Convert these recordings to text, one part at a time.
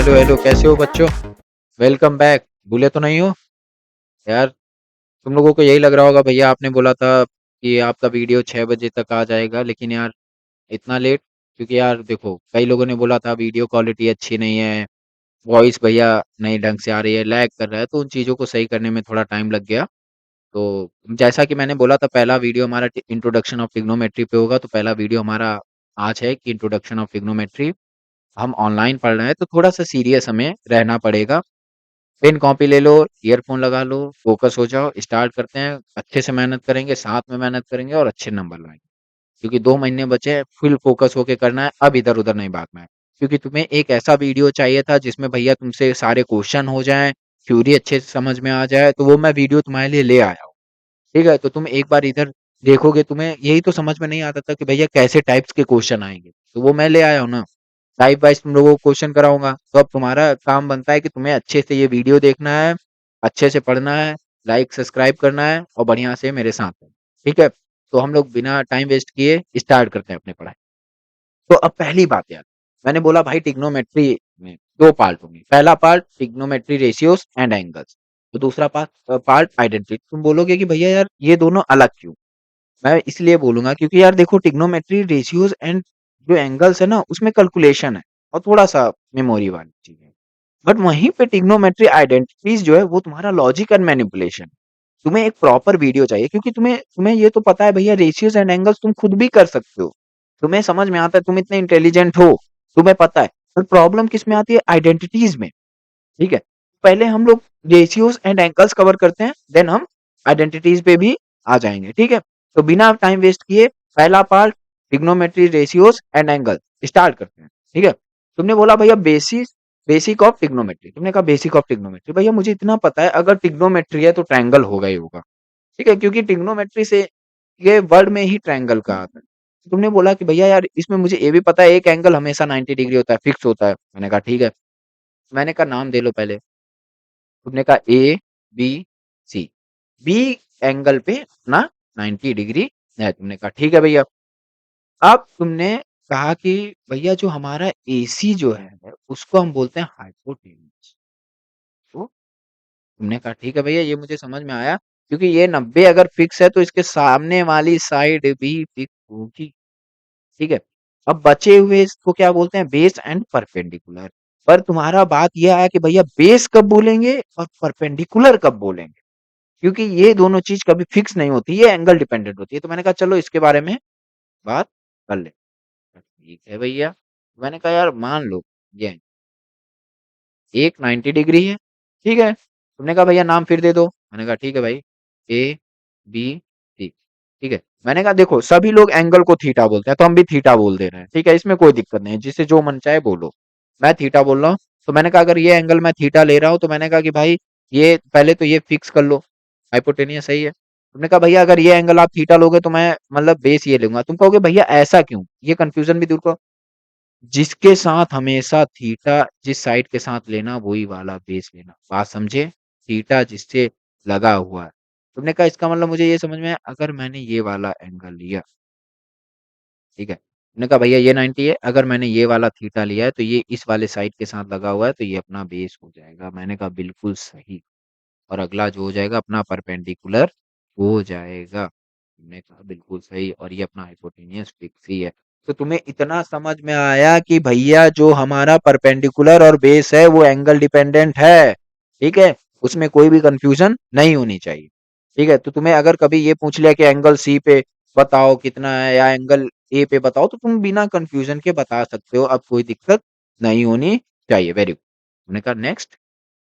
Hello hello, कैसे हो बच्चों? Welcome back. भूले तो नहीं हो यार? तुम लोगों को यही लग रहा होगा, भैया आपने बोला था कि आपका वीडियो 6 बजे तक आ जाएगा, लेकिन यार इतना लेट? क्योंकि यार देखो, कई लोगों ने बोला था वीडियो क्वालिटी अच्छी नहीं है, वॉइस भैया नहीं ढंग से आ रही है, लैग कर रहा है, तो उन चीज़ों को सही करने में थोड़ा टाइम लग गया। तो जैसा कि मैंने बोला था, पहला वीडियो हमारा इंट्रोडक्शन ऑफ ट्रिग्नोमेट्री पे होगा, तो पहला वीडियो हमारा आज है कि इंट्रोडक्शन ऑफ ट्रिग्नोमेट्री। हम ऑनलाइन पढ़ रहे हैं तो थोड़ा सा सीरियस हमें रहना पड़ेगा। पेन कॉपी ले लो, ईयरफोन लगा लो, फोकस हो जाओ, स्टार्ट करते हैं। अच्छे से मेहनत करेंगे, साथ में मेहनत करेंगे और अच्छे नंबर लाएंगे। क्योंकि 2 महीने बचे हैं, फुल फोकस होके करना है, अब इधर उधर नहीं भागना है। क्योंकि तुम्हें एक ऐसा वीडियो चाहिए था जिसमें भैया तुमसे सारे क्वेश्चन हो जाएं, थ्योरी अच्छे से समझ में आ जाए, तो वो मैं वीडियो तुम्हारे लिए ले आया हूँ। ठीक है, तो तुम एक बार इधर देखोगे, तुम्हें यही तो समझ में नहीं आता था कि भैया कैसे टाइप्स के क्वेश्चन आएंगे, तो वो मैं ले आया हूँ ना। टाइप वाइज तुम लोगों को क्वेश्चन कराऊंगा, तो अब तुम्हारा काम बनता है कि तुम्हें अच्छे से ये वीडियो देखना है, अच्छे से पढ़ना है, लाइक सब्सक्राइब करना है और बढ़िया से मेरे साथ है। ठीक है, तो हम लोग बिना टाइम वेस्ट किए स्टार्ट करते हैं अपनी पढ़ाई। तो अब पहली बात यार, मैंने बोला भाई ट्रिग्नोमेट्री में 2 पार्ट होंगे। पहला part trigonometry ratios and angles, तो दूसरा पार्ट पार्ट आइडेंटिटी। तुम बोलोगे कि भैया यार ये दोनों अलग क्यों? मैं इसलिए बोलूँगा क्योंकि यार देखो, ट्रिग्नोमेट्री रेशियोज़ एंड जो एंगल्स है ना, उसमें कैलकुलेशन है और थोड़ा-सा मेमोरी वाली चीज़ है। बट वहीं पे ट्रिग्नोमेट्री आइडेंटिटीज़ जो है वो तुम्हारा लॉजिक एंड मैनिपुलेशन। तुम्हें एक प्रॉपर वीडियो चाहिए क्योंकि तुम्हें तुम्हें ये तो पता है भैया, रेशियोज़ एंड एंगल्स तुम खुद भी कर सकते हो। तुम्हें समझ में आता है, तुम इतने इंटेलिजेंट हो, तुम्हें पता है। पर प्रॉब्लम किसमें आती है? आइडेंटिटीज़ में। ठीक है? पहले हम लोग रेशियोज़ एंड एंगल्स कवर करते हैं, देन हम आइडेंटिटीज़ पे भी आ जाएँगे, ठीक है? तो बिना टाइम वेस्ट किए पहला part trigonometry ratios and angle start करते हैं, ठीक है? तुमने बोला भैया बेसिक ऑफ ट्रिग्नोमेट्री, तुमने कहा बेसिक ऑफ ट्रिग्नोमेट्री। भैया मुझे इतना पता है, अगर ट्रिग्नोमेट्री है तो ट्रायंगल होगा ही होगा, ठीक है? क्योंकि ट्रिग्नोमेट्री से ये वर्ड में ही ट्रायंगल का आता है। तुमने बोला कि भैया यार इसमें मुझे ये भी पता है एक एंगल हमेशा 90 डिग्री होता है, फिक्स होता है। मैंने कहा ठीक है। मैंने कहा नाम दे लो पहले। तुमने कहा ए, बी, सी। बी एंगल पे अपना 90 डिग्री है। तुमने कहा ठीक है भैया। अब तुमने कहा कि भैया जो हमारा एसी जो है उसको हम बोलते हैं हाइपोटेन्यूज। तो तुमने कहा ठीक है भैया, ये मुझे समझ में आया, क्योंकि ये 90 अगर फिक्स है तो इसके सामने वाली साइड भी फिक्स होगी। ठीक है? अब बचे हुए इसको क्या बोलते हैं? Base and perpendicular. पर तुम्हारा बात ये आया कि भैया बेस कब बोलेंगे और परपेंडिकुलर कब बोलेंगे? क्योंकि ये दोनों चीज़ कभी फिक्स नहीं होती, ये एंगल डिपेंडेंट होती है। तो मैंने कहा चलो इसके बारे में बात कर लें। ठीक है भैया। मैंने कहा यार मान लो ये एक 90 डिग्री है, ठीक है? तुमने कहा भैया नाम फिर दे दो। मैंने कहा ठीक है भाई, ए, बी, सी, ठीक है? मैंने कहा देखो, सभी लोग एंगल को थीटा बोलते हैं, तो हम भी थीटा बोल दे रहे हैं, ठीक है? इसमें कोई दिक्कत नहीं है, जिसे जो मन चाहे बोलो। मैं थीटा बोल रहा हूँ, तो मैंने कहा अगर ये एंगल मैं थीटा ले रहा हूँ, तो मैंने कहा कि भाई ये पहले तो ये फिक्स कर लो, हाइपोटेनियस सही है। तुमने कहा भैया अगर ये एंगल आप थीटा लोगे तो मैं मतलब बेस ये लूँगा। तुम कहोगे भैया ऐसा क्यों? ये कन्फ्यूज़न भी दूर करो। जिसके साथ हमेशा थीटा जिस साइड के साथ लेना वही वाला बेस लेना। बात समझे? थीटा जिससे लगा हुआ है। तुमने कहा इसका मतलब मुझे ये समझ में आया, अगर मैंने ये वाला एंगल लिया, ठीक है? मैंने कहा भैया ये 90 है, अगर मैंने ये वाला थीटा लिया है तो ये इस वाले साइड के साथ लगा हुआ है तो ये अपना बेस हो जाएगा। मैंने कहा बिल्कुल सही। और अगला जो हो जाएगा अपना परपेंडिकुलर हो जाएगा। तुमने कहा बिल्कुल सही, और ये अपना हाइपोटेनियस फिक्स ही है। तो तुम्हें इतना समझ में आया कि भैया जो हमारा परपेंडिकुलर और बेस है वो एंगल डिपेंडेंट है, ठीक है? उसमें कोई भी कंफ्यूजन नहीं होनी चाहिए, ठीक है? तो तुम्हें अगर कभी ये पूछ लिया कि एंगल सी पे बताओ कितना है या एंगल ए पे बताओ, तो तुम बिना कंफ्यूजन के बता सकते हो, अब कोई दिक्कत नहीं होनी चाहिए। Very good. तुमने कहा नेक्स्ट।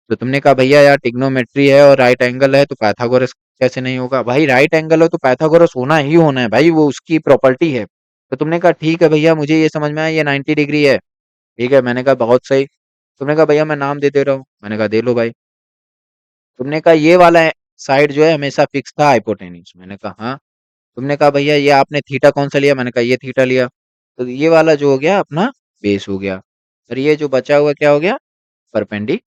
तो तुमने कहा भैया यार ट्रिग्नोमेट्री है और राइट एंगल है तो पाइथागोरस कैसे नहीं होगा? भाई राइट एंगल है तो पाइथागोरस होना ही होना है भाई, वो उसकी प्रॉपर्टी है। तो तुमने कहा ठीक है भैया, मुझे ये समझ में आया ये 90 डिग्री है। ठीक है, मैंने कहा बहुत सही। तुमने कहा भैया मैं नाम दे दे रहा हूँ। मैंने कहा दे लो भाई। तुमने कहा ये वाला साइड जो है हमेशा फिक्स था हाइपोटेन्यूज। मैंने कहा हाँ। तुमने कहा भैया ये आपने थीटा कौन सा लिया? मैंने कहा ये थीटा लिया। तो ये वाला जो हो गया अपना बेस हो गया, और ये जो बचा हुआ क्या हो गया? परपेंडिकुलर।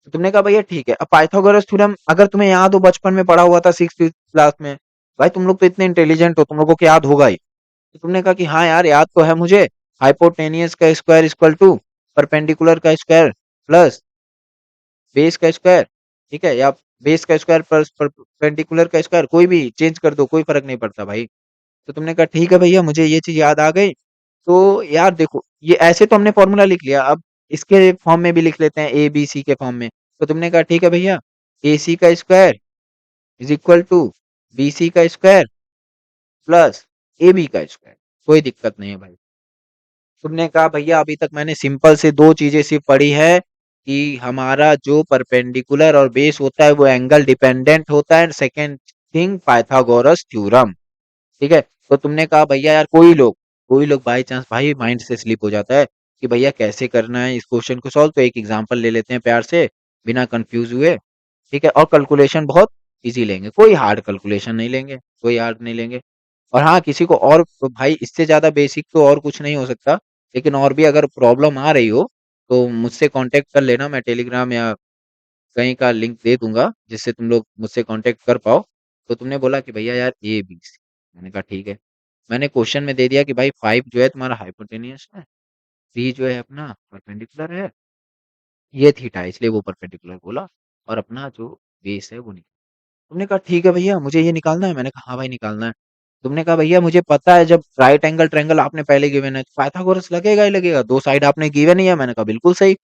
तो तुमने कहा भैया ठीक है। अब पाइथागोरस थ्योरम अगर तुम्हें याद हो, बचपन में पढ़ा हुआ था 6th क्लास में। भाई तुम लोग तो इतने इंटेलिजेंट हो, तुम लोगों को याद होगा ही। तो तुमने कहा कि हाँ यार याद तो है मुझे, हाइपोटेनियस का स्क्वायर इक्वल टू परपेंडिकुलर का स्क्वायर प्लस बेस का स्क्वायर, ठीक है? या बेस का स्क्वायर प्लस परपेंडिकुलर का स्क्वायर, कोई भी चेंज कर दो, कोई फ़र्क नहीं पड़ता भाई। तो तुमने कहा ठीक है भैया, मुझे ये चीज़ याद आ गई। तो यार देखो, ये ऐसे तो हमने फ़ॉर्मूला लिख लिया, अब इसके फॉर्म में भी लिख लेते हैं, ए, बी, सी के फॉर्म में। तो तुमने कहा ठीक है भैया, AC का square is equal to BC का स्क्वायर प्लस AB का स्क्वायर, कोई दिक्कत नहीं है भाई। तुमने कहा भैया अभी तक मैंने सिंपल से 2 चीज़ें सिर्फ़ पढ़ी है कि हमारा जो परपेंडिकुलर और बेस होता है वो एंगल डिपेंडेंट होता है, and second thing Pythagoras theorem, ठीक है? तो तुमने कहा भैया यार कोई लोग बाय चांस भाई माइंड से स्लिप हो जाता है कि भैया कैसे करना है इस क्वेश्चन को सॉल्व, तो एक एग्जांपल ले लेते हैं प्यार से, बिना कंफ्यूज हुए, ठीक है? और कैलकुलेशन बहुत ईज़ी लेंगे, कोई हार्ड कैलकुलेशन नहीं लेंगे, कोई हार्ड नहीं लेंगे। और हाँ, किसी को और तो भाई इससे ज़्यादा बेसिक तो और कुछ नहीं हो सकता, लेकिन और भी अगर प्रॉब्लम आ रही हो, तो मुझसे कॉन्टैक्ट कर लेना, मैं टेलीग्राम या कहीं का लिंक दे दूँगा, जिससे तुम लोग मुझसे कॉन्टैक्ट कर पाओ। तो तुमने बोला कि भैया यार ए, बी, सी, मैंने कहा ठीक है। मैंने क्वेश्चन में दे दिया कि भाई 5 जो है तुम्हारा हाइपोटेन्यूस है, 3 जो है अपना परपेंडिकुलर है, ये थीटा है इसलिए वो परपेंडिकुलर बोला, और अपना जो बेस है वो नहीं। तुमने कहा ठीक है भैया, मुझे ये निकालना है। मैंने कहा हाँ भाई निकालना है। तुमने कहा भैया मुझे पता है जब राइट एंगल ट्रायंगल आपने पहले गिवन है तो पाइथागोरस लगेगा ही लगेगा, दो साइड आपने गिवन ही है। मैंने कहा बिल्कुल सही।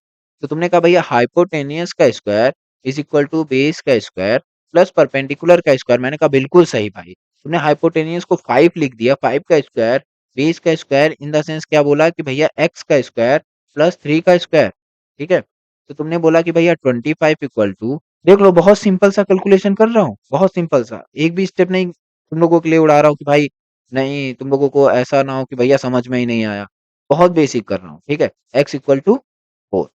तो तुमने कहा भैया हाइपोटेनियस का square is equal to base का स्क्वायर प्लस परपेंडिकुलर का स्क्वायर। मैंने कहा बिल्कुल सही भाई। तुमने हाइपोटेनियस को 5 लिख दिया, 5 का स्क्वायर, बेस का स्क्वायर इन द सेंस क्या बोला कि भैया एक्स का स्क्वायर प्लस 3 का स्क्वायर, ठीक है? तो तुमने बोला कि भैया 25 इक्वल टू, देख लो बहुत सिंपल सा कैलकुलेशन कर रहा हूँ, बहुत सिंपल सा, एक भी स्टेप नहीं तुम लोगों के लिए उड़ा रहा हूँ कि भाई नहीं तुम लोगों को ऐसा ना हो कि भैया समझ में ही नहीं आया। बहुत बेसिक कर रहा हूँ, ठीक है? x इक्वल टू 4,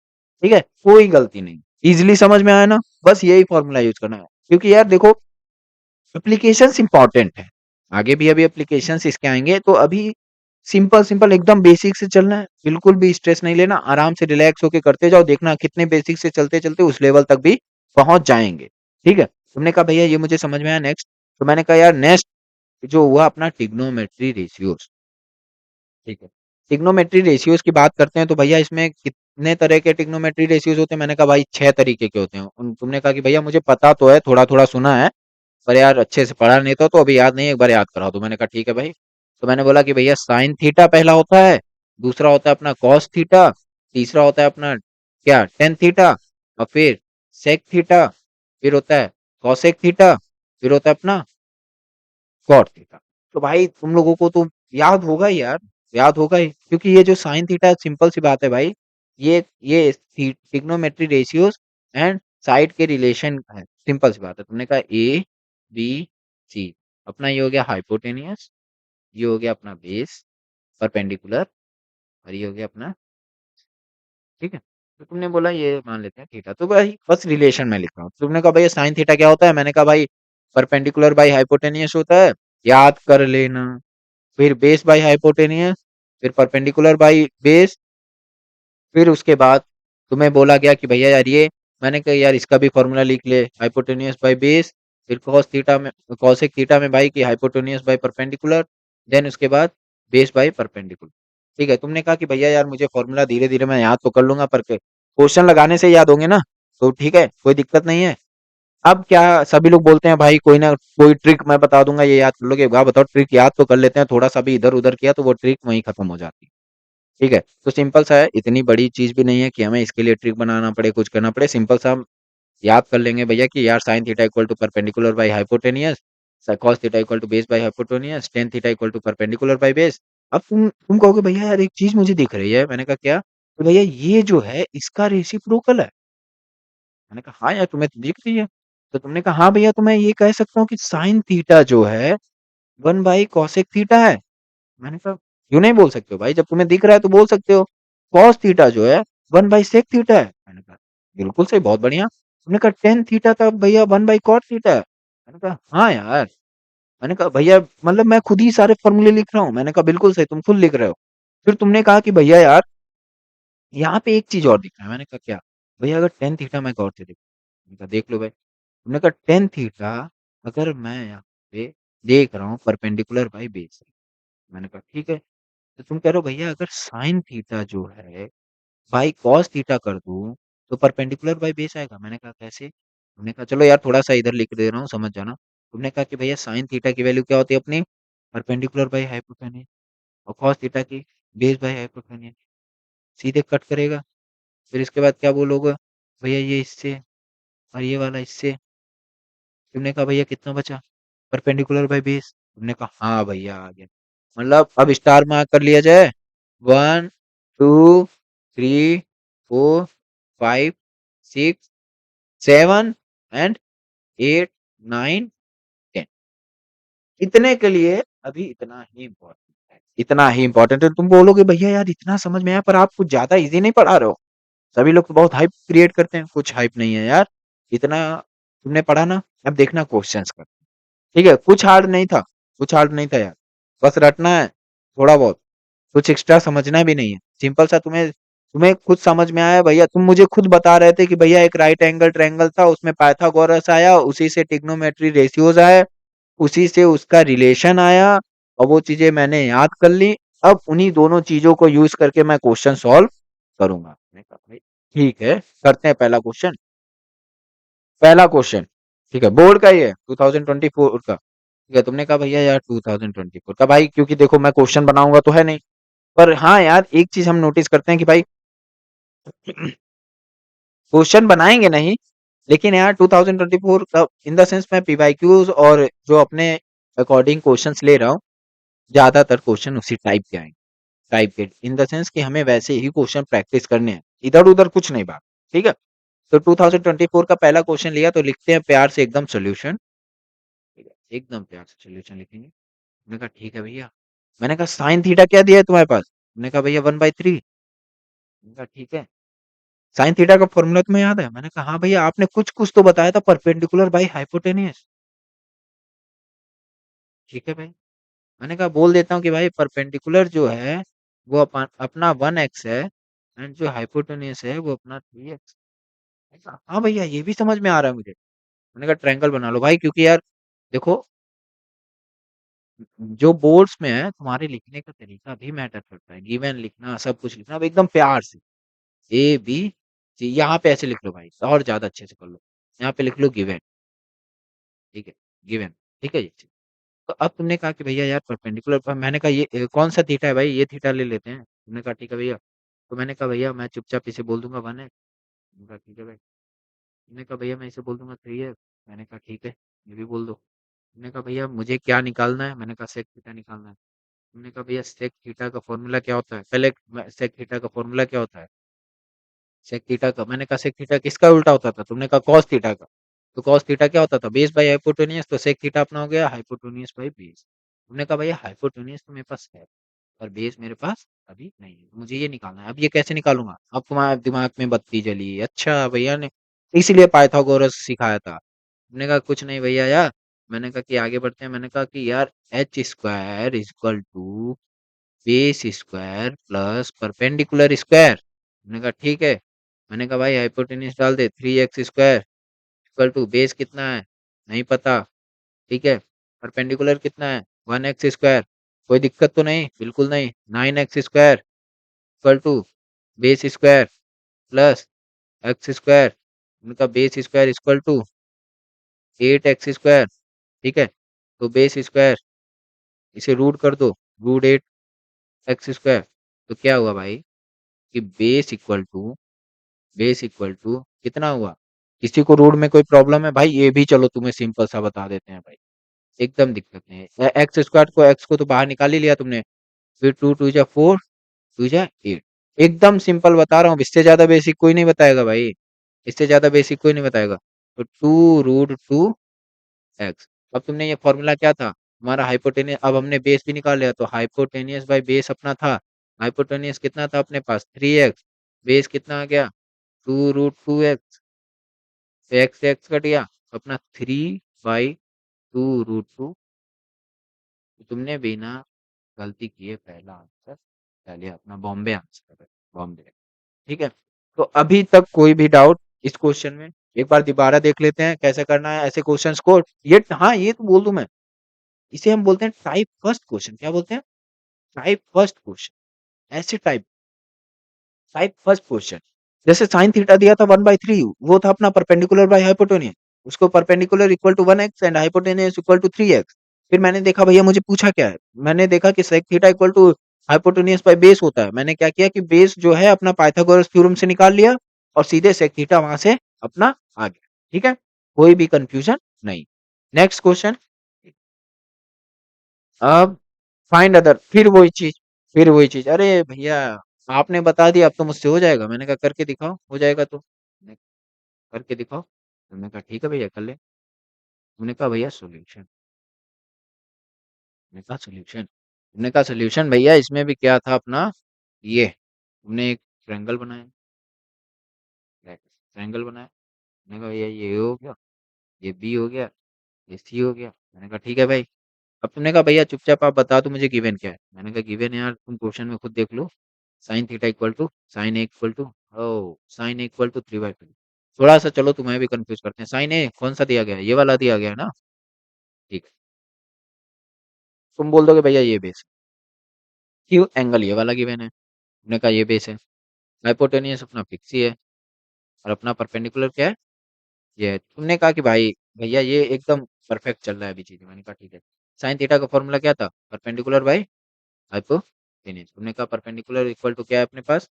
ठीक है? कोई गलती नहीं, इजीली समझ में आया ना? बस यही फॉर्मूला यूज करना है, क्योंकि यार देखो एप्लीकेशंस इंपॉर्टेंट है, आगे भी अभी एप्लीकेशंस इसके आएंगे, तो अभी सिंपल सिंपल एकदम बेसिक से चलना है, बिल्कुल भी स्ट्रेस नहीं लेना, आराम से रिलैक्स होके करते जाओ, देखना कितने बेसिक से चलते चलते उस लेवल तक भी पहुंच जाएंगे, ठीक है? तुमने कहा भैया ये मुझे समझ में आया, नेक्स्ट। तो मैंने कहा यार नेक्स्ट जो हुआ अपना ट्रिग्नोमेट्री रेशियोज, ठीक है? ट्रिग्नोमेट्री रेशियोज की बात करते हैं तो भैया इसमें कितने तरह के ट्रिग्नोमेट्री रेशियोज होते हैं? मैंने कहा भाई 6 तरीके के होते हैं। तुमने कहा कि भैया मुझे पता तो है, थोड़ा थोड़ा सुना है, पर यार अच्छे से पढ़ा नहीं था तो अभी याद नहीं है, एक बार याद करा दो। मैंने कहा ठीक है भाई। तो मैंने बोला कि भैया साइन थीटा पहला होता है, दूसरा होता है अपना कॉस थीटा, तीसरा होता है अपना क्या टेन थीटा, और फिर सेक थीटा, फिर होता है कॉसेक थीटा, फिर होता है अपना कॉट थीटा। तो भाई तुम लोगों को तो याद होगा ही यार, याद होगा ही, क्योंकि ये जो साइन थीटा सिंपल सी बात है भाई, ये ट्रिग्नोमेट्री रेशियोज एंड साइड के रिलेशन है, सिंपल सी बात है। तुमने कहा ए बी सी, अपना ये हो गया हाइपोटेनियस, ये हो गया अपना बेस परपेंडिकुलर, और ये हो गया अपना, ठीक है? तो तुमने बोला ये मान लेते हैं थीटा, तो भाई बस रिलेशन में लिख रहा हूँ। तुमने कहा भैया साइन थीटा क्या होता है? मैंने कहा भाई परपेंडिकुलर बाई हाइपोटेनियस होता है, याद कर लेना। फिर बेस बाई हाइपोटेनियस, फिर परपेंडिकुलर बाई बेस, फिर उसके बाद तुम्हें बोला गया कि भैया यार ये, मैंने कहा यार इसका भी फॉर्मूला लिख ले, हाइपोटेनियस बाई बेस, फिर कॉस थीटा में कॉसेक थीटा में भाई कि हाइपोटेनियस बाई परपेंडिकुलर, देन उसके बाद बेस बाई परपेंडिकुलर, ठीक है? तुमने कहा कि भैया यार मुझे फॉर्मूला धीरे धीरे मैं याद तो कर लूंगा, पर क्वेश्चन लगाने से याद होंगे ना, तो ठीक है कोई दिक्कत नहीं है। अब क्या सभी लोग बोलते हैं भाई कोई ना कोई ट्रिक मैं बता दूंगा ये याद कर लोगे, वाह बताओ ट्रिक याद तो कर लेते हैं, थोड़ा सा भी इधर उधर किया तो वो ट्रिक वहीं खत्म हो जाती है, ठीक है? तो सिंपल सा है, इतनी बड़ी चीज भी नहीं है कि हमें इसके लिए ट्रिक बनाना पड़े, कुछ करना पड़े, सिंपल सा हम याद कर लेंगे भैया कि यार sine theta equal to perpendicular by hypotenuse, cos theta equal to base by hypotenuse, tan theta equal to perpendicular by base. अब तुम कहोगे भैया यार एक चीज मुझे दिख रही है। मैंने कहा क्या? तो भैया ये जो है इसका रेसिप्रोकल है। मैंने कहा हाँ यार तुम्हें तो दिख रही है। तो तुमने कहा हाँ भैया, तो मैं ये कह सकता हूँ कि साइन थीटा जो है 1/cosec थीटा है। मैंने कहा क्यों नहीं बोल सकते हो भाई, जब तुम्हें दिख रहा है तो बोल सकते हो। कॉस थीटा जो है 1/sec थीटा है। मैंने कहा बिल्कुल सही, बहुत बढ़िया। तुमने कहा टेन थीटा था भैया 1/cot थीटा है। मैंने कहा हाँ यार। मैंने कहा भैया मतलब मैं खुद ही सारे फॉर्मूले लिख रहा हूँ। मैंने कहा बिल्कुल सही, तुम खुद लिख रहे हो। फिर तुमने कहा कि भैया यार यहाँ पे एक चीज और दिख रहा है। मैंने कहा क्या? भैया अगर टेन थीटा मैं गौर से देखूं, मैंने कहा देख लो भाई। तुमने कहा टेन थीटा अगर मैं यहाँ पे देख रहा हूँ परपेंडिकुलर बाई बेस है। मैंने कहा ठीक है। तो तुम कह रहे हो भैया अगर साइन थीटा जो है भाई कॉस थीटा कर दूं तो परपेंडिकुलर बाई बेस आएगा। मैंने कहा कैसे? तुमने कहा चलो यार थोड़ा सा इधर लिख दे रहा हूँ समझ जाना। तुमने कहा कि भैया साइन थीटा की वैल्यू क्या होती है अपनी? Perpendicular by hypotenuse. और कॉस थीटा की बेस बाई हाइपोटेन्यूज। सीधे कट करेगा। फिर इसके बाद क्या बोलोगे? भैया ये इससे और ये वाला इससे। तुमने कहा भैया कितना बचा? Perpendicular by base. तुमने कहा हाँ भैया आ गया। मतलब अब स्टार मार्क कर लिया जाए। 1 2 3 4 5 6 7 एंड 8 9 10। इतने के लिए अभी इतना ही इम्पोर्टेंट है, इतना ही इम्पोर्टेंट है। तुम बोलोगे भैया यार इतना समझ में आया पर आप कुछ ज्यादा इजी नहीं पढ़ा रहे हो। सभी लोग तो बहुत हाइप क्रिएट करते हैं, कुछ हाइप नहीं है यार। इतना तुमने पढ़ा ना। अब देखना क्वेश्चंस का। ठीक है, कुछ हार्ड नहीं था। कुछ हार्ड नहीं था यार। बस रटना है थोड़ा बहुत। कुछ एक्स्ट्रा समझना भी नहीं है। सिंपल सा तुम्हें तुम्हें खुद समझ में आया भैया। तुम मुझे खुद बता रहे थे कि भैया एक राइट एंगल ट्रायंगल था, उसमें पाइथागोरस आया, उसी से ट्रिग्नोमेट्री रेशियोज आए, उसी से उसका रिलेशन आया, और वो चीजें मैंने याद कर ली। अब उन्हीं दोनों चीजों को यूज करके मैं क्वेश्चन सॉल्व करूंगा। मैंने कहा भाई ठीक है, करते हैं पहला क्वेश्चन। पहला क्वेश्चन ठीक है, बोर्ड का ही है, 2024 का। ठीक है, तुमने कहा भैया यार 2024 का भाई, क्योंकि देखो मैं क्वेश्चन बनाऊंगा तो है नहीं। पर हाँ यार एक चीज हम नोटिस करते हैं कि भाई क्वेश्चन बनाएंगे नहीं, लेकिन यार 2024 का इन द सेंस मैं पीवाईक्यूज और जो अपने अकॉर्डिंग क्वेश्चंस ले रहा हूँ, ज्यादातर क्वेश्चन उसी टाइप के आएंगे। टाइप के इन द सेंस कि हमें वैसे ही क्वेश्चन प्रैक्टिस करने हैं, इधर उधर कुछ नहीं बात। ठीक है, तो 2024 का पहला क्वेश्चन लिया तो लिखते हैं प्यार से एकदम सोल्यूशन। ठीक है, एकदम प्यार से सोल्यूशन लिखेंगे। मैंने कहा ठीक है भैया। मैंने कहा साइन थीटा क्या दिया है तुम्हारे पास? मैंने कहा भैया 1/3। मैंने कहा ठीक है। साइन थीटा का फॉर्मूला तुम्हें याद है? मैंने कहा हाँ भैया, आपने कुछ कुछ तो बताया था, परपेंडिकुलर बाई हाइपोटेनियस। ठीक है भाई। मैंने कहा बोल देता हूँ कि भाई परपेंडिकुलर जो है वो अपना 1x है, एंड जो हाइपोटेनियस है वो अपना 3x। हाँ भैया ये भी समझ में आ रहा है मुझे। मैंने कहा ट्रायंगल बना लो भाई, क्योंकि यार देखो जो बोर्ड्स में है तुम्हारे लिखने का तरीका भी मैटर करता है। गिवन लिखना, सब कुछ लिखना अब एकदम प्यार से। ए बी सी, यहाँ पे ऐसे लिख लो भाई और ज्यादा अच्छे से कर लो। यहाँ पे लिख लो गिवन। ठीक है, गिवन। ठीक है जी। तो अब तुमने कहा कि भैया यार परपेंडिकुलर पर, मैंने कहा ये कौन सा थीटा है भाई? ये थीटा ले लेते हैं। तुमने कहा ठीक है भैया। तो मैंने कहा भैया मैं चुपचाप इसे बोल दूंगा 1 है। तुमने कहा ठीक है भाई। तुमने कहा भैया मैं इसे बोल दूंगा 3 है। मैंने कहा ठीक है, ये भी बोल दो। तुमने कहा भैया मुझे क्या निकालना है? मैंने कहा सेक थीटा निकालना है। तुमने कहा भैया सेक थीटा का फॉर्मूला क्या होता है? पहले सेक थीटा का फॉर्मूला क्या होता है? सेक थीटा का, मैंने कहा सेक थीटा किसका उल्टा होता था? तुमने कहा कॉस थीटा का। तो कॉस थीटा क्या होता था? Base by hypotenuse. तो सेक थीटा अपना हो गया हाइपोटेनियस बाई बेस। तुमने कहा भैया हाइपोटेनियस तो मेरे पास है, और बेस मेरे पास अभी नहीं है, मुझे ये निकालना है। अब ये कैसे निकालूंगा? अब तुम्हारे दिमाग में बत्ती जली। अच्छा भैया ने इसीलिए पाइथागोरस सिखाया था। मैंने कहा कुछ नहीं भैया यार। मैंने कहा कि आगे बढ़ते हैं। मैंने कहा कि यार H square is equal to base square plus perpendicular square. मैंने कहा ठीक है। मैंने कहा भाई हाइपोटेन्यूज डाल दे, 3x square equal to base कितना है नहीं पता। ठीक है, परपेंडिकुलर कितना है 1x स्क्वायर। कोई दिक्कत तो नहीं? बिल्कुल नहीं। 9x square equal to base square plus x square, उनका base square equal to 8x square. ठीक है, तो बेस स्क्वायर इसे रूट कर दो, √8x स्क्वायर। तो क्या हुआ भाई कि बेस इक्वल टू कितना हुआ? किसी को रूट में कोई प्रॉब्लम है भाई? ये भी चलो तुम्हें सिंपल सा बता देते हैं भाई, एकदम दिक्कत नहीं है। एक्स स्क्वायर को, एक्स को तो बाहर निकाल ही लिया तुमने। फिर 2 2 जा 4, 2 जा 8। एकदम सिंपल बता रहा हूँ, इससे ज्यादा बेसिक कोई नहीं बताएगा भाई। इससे ज्यादा बेसिक कोई नहीं बताएगा। तो 2√2x। अब तुमने ये फॉर्मूला क्या था हमारा? हाइपोटेनियस। अब हमने बेस भी निकाल लिया, तो हाइपोटेनियस बाई बेस अपना था। हाइपोटेनियस कितना था अपने पास? 3x। बेस कितना आ गया? 2√2x। एक्स एक्स कट गया, अपना 3/2√2। तुमने बिना गलती किए पहला आंसर पहले अपना बॉम्बे आंसर है, बॉम्बे। ठीक है, तो अभी तक कोई भी डाउट इस क्वेश्चन में? एक बार दोबारा देख लेते हैं कैसे करना है ऐसे क्वेश्चंस को। ये हाँ ये तो बोल दूं मैं, इसे हम बोलते हैं टाइप फर्स्ट क्वेश्चन। क्या बोलते हैं? Type first question. ऐसे टाइप टाइप फर्स्ट क्वेश्चन, जैसे साइन थीटा दिया था 1/3, वो था अपना परपेंडिकुलर बाय हाइपोटेन्यूज, उसको perpendicular equal to 1x and hypotenuse equal to 3x। फिर मैंने देखा भैया मुझे पूछा क्या है, मैंने देखा कि sec theta equal to hypotenuse by base होता है। मैंने क्या किया कि बेस जो है अपना पाइथागोरस थ्योरम से निकाल लिया और सीधे सेक थीटा वहां से अपना आ गया। ठीक है, कोई भी कंफ्यूजन नहीं। नेक्स्ट क्वेश्चन, अब फाइंड अदर, फिर वही चीज, अरे भैया आपने बता दिया अब तो मुझसे हो जाएगा। मैंने कहा करके दिखाओ, हो जाएगा तो करके दिखाओ। तुमने कहा ठीक है भैया कर ले। तुमने कहा भैया सॉल्यूशन, मैंने कहा सॉल्यूशन, तुमने कहा सॉल्यूशन भैया इसमें भी क्या था अपना, ये तुमने एक ट्रायंगल बनाया, ट्रायंगल बनाया। मैंने कहा भैया ये हो गया, ये बी हो गया, ये सी हो गया। मैंने कहा ठीक है भाई। अब तुमने कहा भैया चुपचाप आप बता दो मुझे गिवन क्या है। मैंने कहा गिवन यार तुम क्वेश्चन में खुद देख लो, sine theta equal to sine A equal to, oh sine A equal to 3/2। थोड़ा सा चलो तुम्हें भी कंफ्यूज करते हैं, साइन ए कौन सा दिया गया है, ये वाला दिया गया है ना। ठीक है, तुम बोल दोगे भैया ये बेस है, क्यों एंगल ये वाला गिवन है। तुमने कहा ये बेस है, हाइपोटेनियस अपना फिक्स ही है, और अपना परपेंडिकुलर क्या है, ये है। तुमने कहा कि भाई भैया ये एकदम परफेक्ट चल रहा है अभी चीजें। मैंने कहा ठीक है। साइन थीटा का फॉर्मूला क्या था, परपेंडिकुलर बाई हाइपोटेन्यूज। तुमने कहा परपेंडिकुलर इक्वल टू क्या है अपने पास,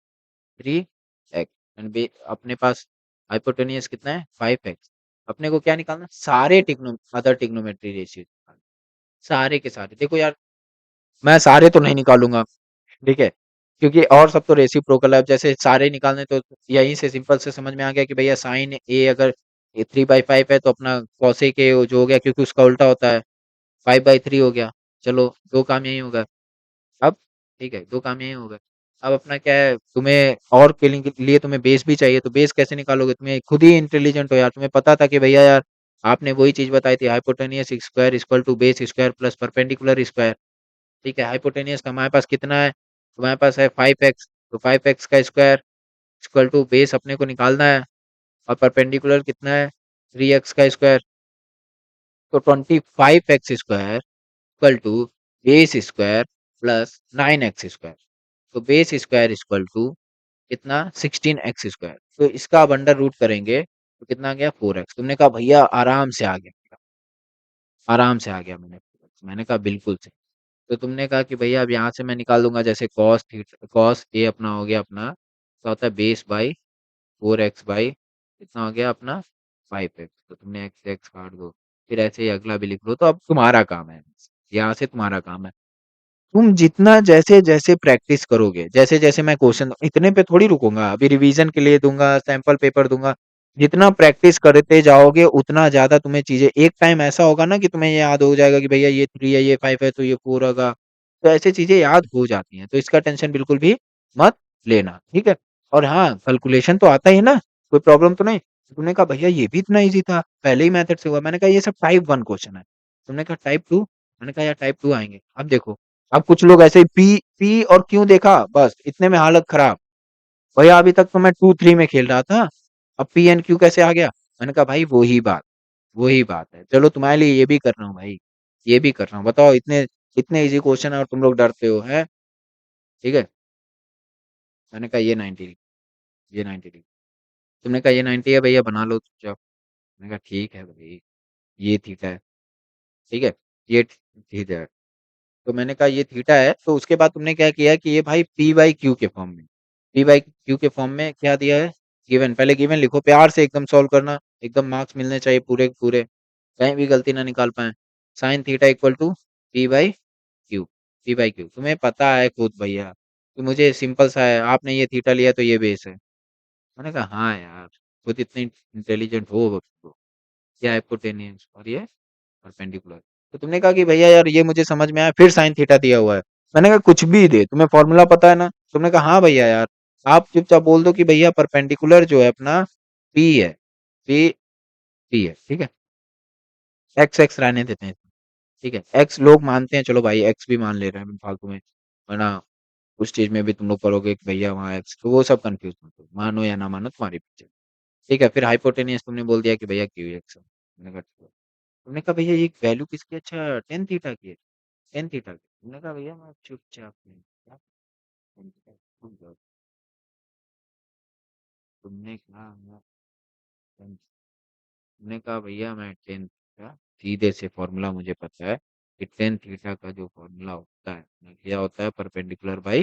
3x, एंड अपने पास हाइपोटेनियस कितना है 5x। अपने को क्या निकालना है? सारे टिग्नो अदर टिग्नोमेट्री रेशियो, सारे के सारे। देखो यार मैं सारे तो नहीं निकालूंगा, ठीक है, क्योंकि और सब तो रेसिप्रोकल है। अब जैसे सारे निकालने तो यहीं से सिंपल से समझ में आ गया कि भैया साइन ए अगर 3/5 है तो अपना कॉसेक ए जो हो गया, क्योंकि उसका उल्टा होता है, 5/3 हो गया। चलो दो काम यही होगा अब, ठीक है, दो काम यही होगा। अब अपना क्या है, तुम्हें और के लिए तुम्हें बेस भी चाहिए, तो बेस कैसे निकालोगे, तुम्हें खुद ही इंटेलिजेंट हो यार, तुम्हें पता था कि भैया यार आपने वही चीज बताई थी, hypotenuse square equal to base square plus perpendicular square. ठीक है, हाइपोटेनियस का हमारे पास कितना है, हमारे पास है 5x, तो 5x का स्क्वायर इक्वल टू बेस अपने को निकालना है, और परपेंडिकुलर कितना है 3x का स्क्वायर, तो 25x square equal to base square plus 9x square. तो बेस स्क्वायर इक्वल टू कितना 16x स्क्वायर, तो इसका अब अंडर रूट करेंगे तो कितना आ गया 4x। तुमने कहा भैया आराम से आ गया, आराम से आ गया। मैंने कहा बिल्कुल से। तो तुमने कहा कि भैया अब यहाँ से मैं निकाल दूंगा, जैसे कॉस ए अपना हो गया अपना क्या होता है बेस बाई 4x बाई कितना हो गया अपना 5x। तो तुमने एक्स एक्स काट दो, फिर ऐसे ही अगला भी लिख लो। तो अब तुम्हारा काम है, यहाँ से तुम्हारा काम है, तुम जितना जैसे जैसे प्रैक्टिस करोगे, जैसे जैसे मैं क्वेश्चन इतने पे थोड़ी रुकूंगा, अभी रिवीजन के लिए दूंगा, सैंपल पेपर दूंगा। जितना प्रैक्टिस करते जाओगे उतना ज्यादा तुम्हें चीजें, एक टाइम ऐसा होगा ना कि तुम्हें ये याद हो जाएगा कि भैया ये 3 है, ये 5 है, तो ये 4 होगा। तो ऐसी चीजें याद हो जाती हैं, तो इसका टेंशन बिल्कुल भी मत लेना, ठीक है। और हाँ कैलकुलेशन तो आता ही है ना, कोई प्रॉब्लम तो नहीं। तुमने कहा भैया ये भी इतना इजी था, पहले ही मेथड से हुआ। मैंने कहा ये सब टाइप 1 क्वेश्चन है। तुमने कहा टाइप 2, मैंने कहा यार टाइप 2 आएंगे। अब देखो, अब कुछ लोग ऐसे ही पी और क्यों देखा बस इतने में हालत खराब। भैया अभी तक तो मैं 2 3 में खेल रहा था, अब पी एन क्यू कैसे आ गया। मैंने कहा भाई वही बात है। चलो तुम्हारे लिए ये भी कर रहा हूँ भाई, ये भी कर रहा हूँ। बताओ इतने इतने इजी क्वेश्चन है और तुम लोग डरते हो है। ठीक है, मैंने कहा ये 90 डिग्री। तुमने कहा ये 90 है भैया बना लो चुपचाप। मैंने कहा ठीक है भाई, ये थीटा है, ठीक है, ये थीटा है। तो मैंने कहा ये थीटा है, तो उसके बाद तुमने क्या किया कि ये भाई पी बाई क्यू के फॉर्म में, पी बाई क्यू के फॉर्म में क्या दिया है, गिवन। पहले गिवन लिखो, प्यार से एकदम सॉल्व करना, एकदम मार्क्स मिलने चाहिए पूरे के पूरे, कहीं भी गलती ना निकाल पाए। Sine theta equal to P by Q, P by Q तुम्हें पता है खुद भैया कि मुझे सिंपल सा है, आपने ये थीटा लिया तो ये बेस है। मैंने कहा हाँ यार, खुद इतने इंटेलिजेंट हो तो, क्या हाइपोटेन्यूज और ये परपेंडिकुलर। तो तुमने कहा कि भैया यार ये मुझे समझ में आया, फिर साइन थीटा दिया हुआ है। मैंने कहा कुछ भी दे, तुम्हें फॉर्मूला पता है ना। तुमने कहा हाँ भैया यार, आप चुपचाप बोल दो कि भैया परपेंडिकुलर जो है अपना पी है, पी पी है, ठीक है, एक्स एक्स रहने देते हैं, ठीक है, एक्स लोग मानते हैं, चलो भाई एक्स भी मान ले रहे हैं फालतू में, वरना उस चीज में भी तुम लोग करोगे कि भैया वहाँ एक्स, तो वो सब कंफ्यूज मत हो, मानो या ना मानो तुम्हारी पिक्चर। ठीक है, फिर हाइपोटेनियस तुमने बोल दिया कि भैया क्यू एक्स है। मैंने कहा ठीक है। तुमने कहा भैया ये वैल्यू किसकी, अच्छा टेन थीटा की है, टेन थीटा की। मैंने कहा भैया मैं चुपचाप नहीं, क्या 10 थीटा, रुक जाओ। तुमने कहा तुमने कहा भैया मैं टेन थीटा, सीधे से फॉर्मूला मुझे पता है कि टेन थीटा का जो फॉर्मूला होता है ना, क्या होता है, परपेंडिकुलर बाई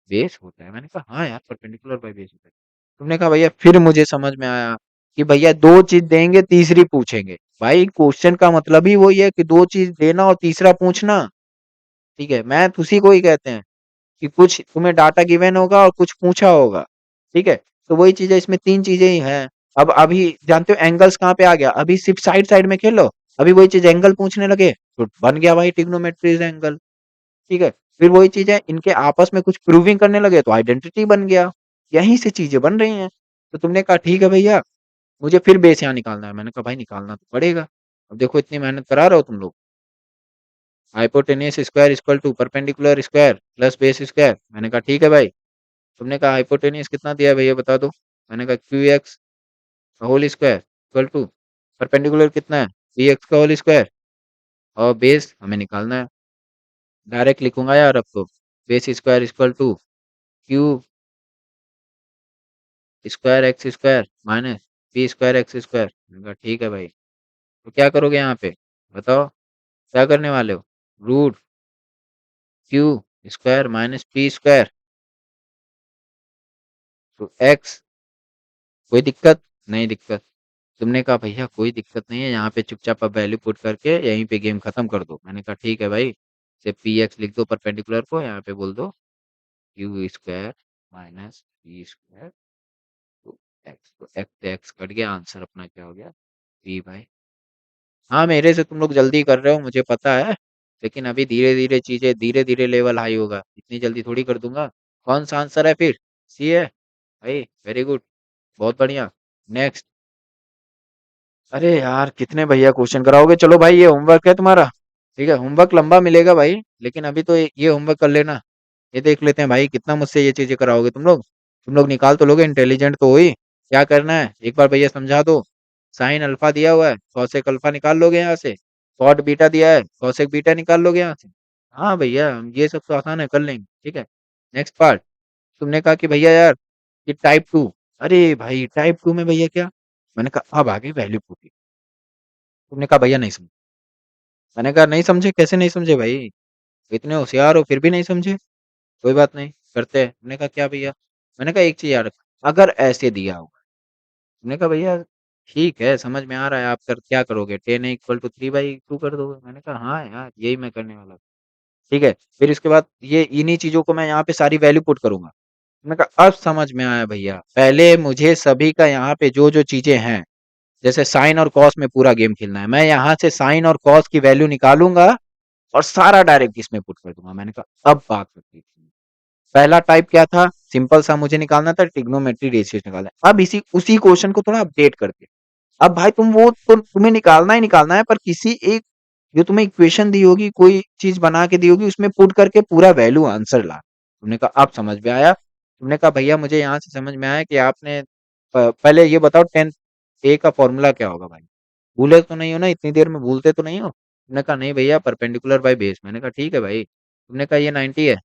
बेस होता है। मैंने कहा हाँ यार, परपेंडिकुलर बाई बेस होता है। तुमने कहा भैया, फिर मुझे समझ में आया कि भैया दो चीज देंगे तीसरी पूछेंगे। भाई क्वेश्चन का मतलब ही वही है कि दो चीज देना और तीसरा पूछना। ठीक है, मैथ उसी को ही कहते हैं कि कुछ तुम्हें डाटा गिवन होगा और कुछ पूछा होगा। ठीक है, तो वही चीज है, इसमें तीन चीजें ही हैं। अब अभी जानते हो एंगल्स कहाँ पे आ गया, अभी सिर्फ साइड साइड में खेलो, अभी वही चीज एंगल पूछने लगे तो बन गया भाई ट्रिग्नोमेट्रीज एंगल। ठीक है, फिर वही चीज है, इनके आपस में कुछ प्रूविंग करने लगे तो आइडेंटिटी बन गया। यहीं से चीजें बन रही हैं। तो तुमने कहा ठीक है भैया, मुझे फिर बेस यहाँ निकालना है। मैंने कहा भाई निकालना तो पड़ेगा, अब देखो इतनी मेहनत करा रहे हो तुम लोग। Hypotenuse square equal to perpendicular square plus base square. मैंने कहा ठीक है भाई। तुमने कहा हाइपोटेनियस कितना दिया है भैया बता दो। मैंने कहा Q X whole square equal to perpendicular कितना है, बी एक्स का होल स्क्वायर, और बेस हमें निकालना है। डायरेक्ट लिखूंगा यार अब तो, base square equal to Q square X square minus B square X square. मैंने कहा ठीक है भाई। तो क्या करोगे यहाँ पे, बताओ क्या करने वाले हो। Root Q square minus P square तो एक्स, कोई दिक्कत नहीं दिक्कत। तुमने कहा भैया कोई दिक्कत नहीं है, यहाँ पे चुपचाप आप वैल्यू पुट करके यहीं पे गेम खत्म कर दो। मैंने कहा ठीक है भाई, से पी एक्स लिख दो परपेंडिकुलर को, यहाँ पे बोल दो Q square minus P square तो एक्स, तो एक्स कट गया, आंसर अपना क्या हो गया, पी भाई। हाँ, मेरे से तुम लोग जल्दी कर रहे हो मुझे पता है, लेकिन अभी धीरे धीरे चीजें, धीरे धीरे लेवल हाई होगा, इतनी जल्दी थोड़ी कर दूंगा। कौन सा आंसर है फिर, सी है भाई, वेरी गुड, बहुत बढ़िया। नेक्स्ट। अरे यार कितने भैया क्वेश्चन कराओगे, चलो भाई ये होमवर्क है तुम्हारा। ठीक है, होमवर्क लंबा मिलेगा भाई, लेकिन अभी तो ये होमवर्क कर लेना। ये देख लेते हैं भाई कितना मुझसे ये चीजें कराओगे तुम लोग। तुम लोग निकाल तो लोगे, इंटेलिजेंट तो हो ही। क्या करना है एक बार भैया समझा दो। साइन अल्फा दिया हुआ है, कॉसेक अल्फा निकाल लोगे यहाँ से। कॉट बीटा दिया है, कॉसेक बीटा निकाल लोगे यहाँ से। हाँ भैया, ये सब तो आसान है, कर लेंगे। ठीक है, नेक्स्ट पार्ट। तुमने कहा कि भैया यार ये टाइप टू। अरे भाई टाइप टू में भैया क्या, मैंने कहा अब आगे वैल्यू पूछी। तुमने कहा भैया नहीं समझे। मैंने कहा नहीं समझे, कैसे नहीं समझे भाई, इतने होशियार हो फिर भी नहीं समझे। कोई बात नहीं, करते हैं। मैंने कहा क्या भैया, मैंने कहा एक चीज याद रख, अगर ऐसे दिया होगा। मैंने कहा भैया ठीक है, समझ में आ रहा है, आप कर क्या करोगे, tan equal to three by two कर दोगे। मैंने कहा हाँ यार यही मैं करने वाला था। ठीक है, फिर इसके बाद ये इन्हीं चीजों को मैं यहाँ पे सारी वैल्यू पुट करूंगा। मैंने कहा अब समझ में आया भैया, पहले मुझे सभी का यहाँ पे जो जो चीजें हैं, जैसे साइन और कॉस में पूरा गेम खेलना है, मैं यहाँ से साइन और कॉस की वैल्यू निकालूंगा और सारा डायरेक्ट इसमें पुट कर दूंगा। मैंने कहा अब बात करती थी। पहला टाइप क्या था, सिंपल सा मुझे निकालना था, ट्रिग्नोमेट्री रेशियो निकालना है। अब इसी उसी क्वेश्चन को थोड़ा अपडेट करके, अब भाई तुम वो तो तुम्हें निकालना ही निकालना है, पर किसी एक जो तुम्हें इक्वेशन दी होगी, कोई चीज बना के दी होगी, उसमें पुट करके पूरा वैल्यू आंसर ला। तुमने कहा अब समझ में आया। तुमने कहा भैया मुझे यहाँ से समझ में आया कि आपने पहले ये बताओ टेंथ ए का फॉर्मूला क्या होगा भाई, भूले तो नहीं हो ना, इतनी देर में भूलते तो नहीं हो। तुमने कहा नहीं भैया, परपेंडिकुलर बाय बेस। मैंने कहा ठीक है भाई। तुमने कहा ये 90 है,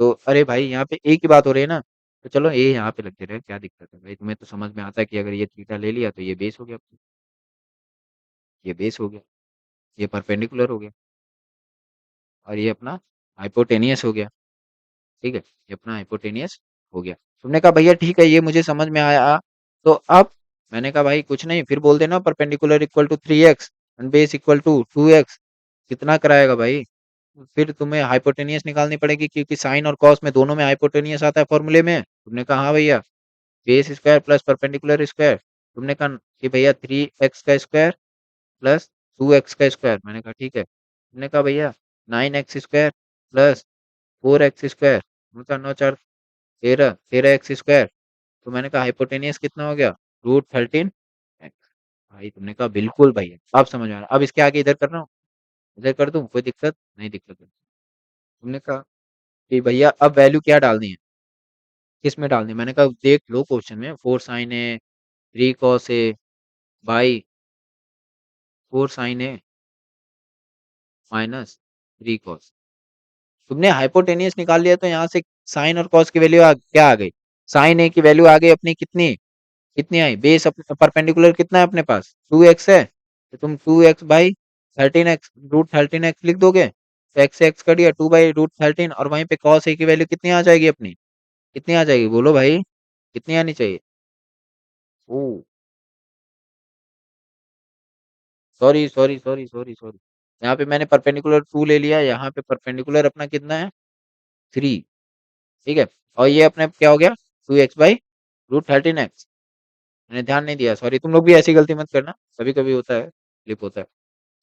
तो अरे भाई यहाँ पे एक ही बात हो रही है ना, तो चलो ये यहाँ पे लगते रहे, क्या दिक्कत है भाई, तुम्हें तो समझ में आता है कि अगर ये थीटा ले लिया तो ये बेस हो गया, ये बेस हो गया, ये परपेंडिकुलर हो गया, और ये अपना हाइपोटेनियस हो गया। ठीक है, ये अपना हाइपोटेनियस हो गया। तुमने कहा भैया ठीक है, ये मुझे समझ में आया। तो अब मैंने कहा भाई कुछ नहीं, फिर बोल देना perpendicular equal to 3x and base equal to 2x। कितना कराएगा भाई, फिर तुम्हें हाइपोटेनियस निकालनी पड़ेगी, क्योंकि साइन और कॉस में दोनों में हाइपोटेनियस आता है फॉर्मूले में। तुमने कहा हाँ भैया, base square plus perpendicular square. तुमने कहा कि भैया 3x का स्क्वायर प्लस 2x का स्क्वायर। मैंने कहा ठीक है। तुमने कहा भैया 9x square plus 4x square. मैंने कहा 9 4 13, 13x स्क्वायर। तो मैंने कहा हाइपोटेनियस कितना हो गया, √13 एक्स। भाई तुमने कहा बिल्कुल भैया, अब समझ में आ रहा, अब इसके आगे इधर कर रहा हूँ, इधर कर दूं, कोई दिक्कत नहीं, दिक्कत है। तुमने कहा कि भैया अब वैल्यू क्या डालनी है, किस में डालनी है। मैंने कहा देख लो क्वेश्चन में, 4 sin A 3 cos A by 4 sin A minus 3 cos। तुमने हाइपोटेनियस निकाल लिया, तो यहाँ से साइन और कॉस की वैल्यू क्या आ गई, साइन ए की वैल्यू आ गई अपनी कितनी, कितनी आई? बेस परपेंडिकुलर कितना है अपने पास? 2x है, तो तुम 2x by 13x root 13x लिख दोगे, तो x से x कट गया, 2 बाई रूट 13, और वहीं पे cos a की वैल्यू कितनी आ जाएगी अपनी? कितनी आ जाएगी बोलो भाई, कितनी आनी चाहिए? Oh sorry sorry sorry sorry sorry, यहाँ पे मैंने परपेंडिकुलर 2 ले लिया, यहाँ पे परपेंडिकुलर अपना कितना है? 3। ठीक है, और ये अपने क्या हो गया? 2x by root 13x। मैंने ध्यान नहीं दिया, सॉरी, तुम लोग भी ऐसी गलती मत करना, कभी कभी होता है, स्लिप होता है।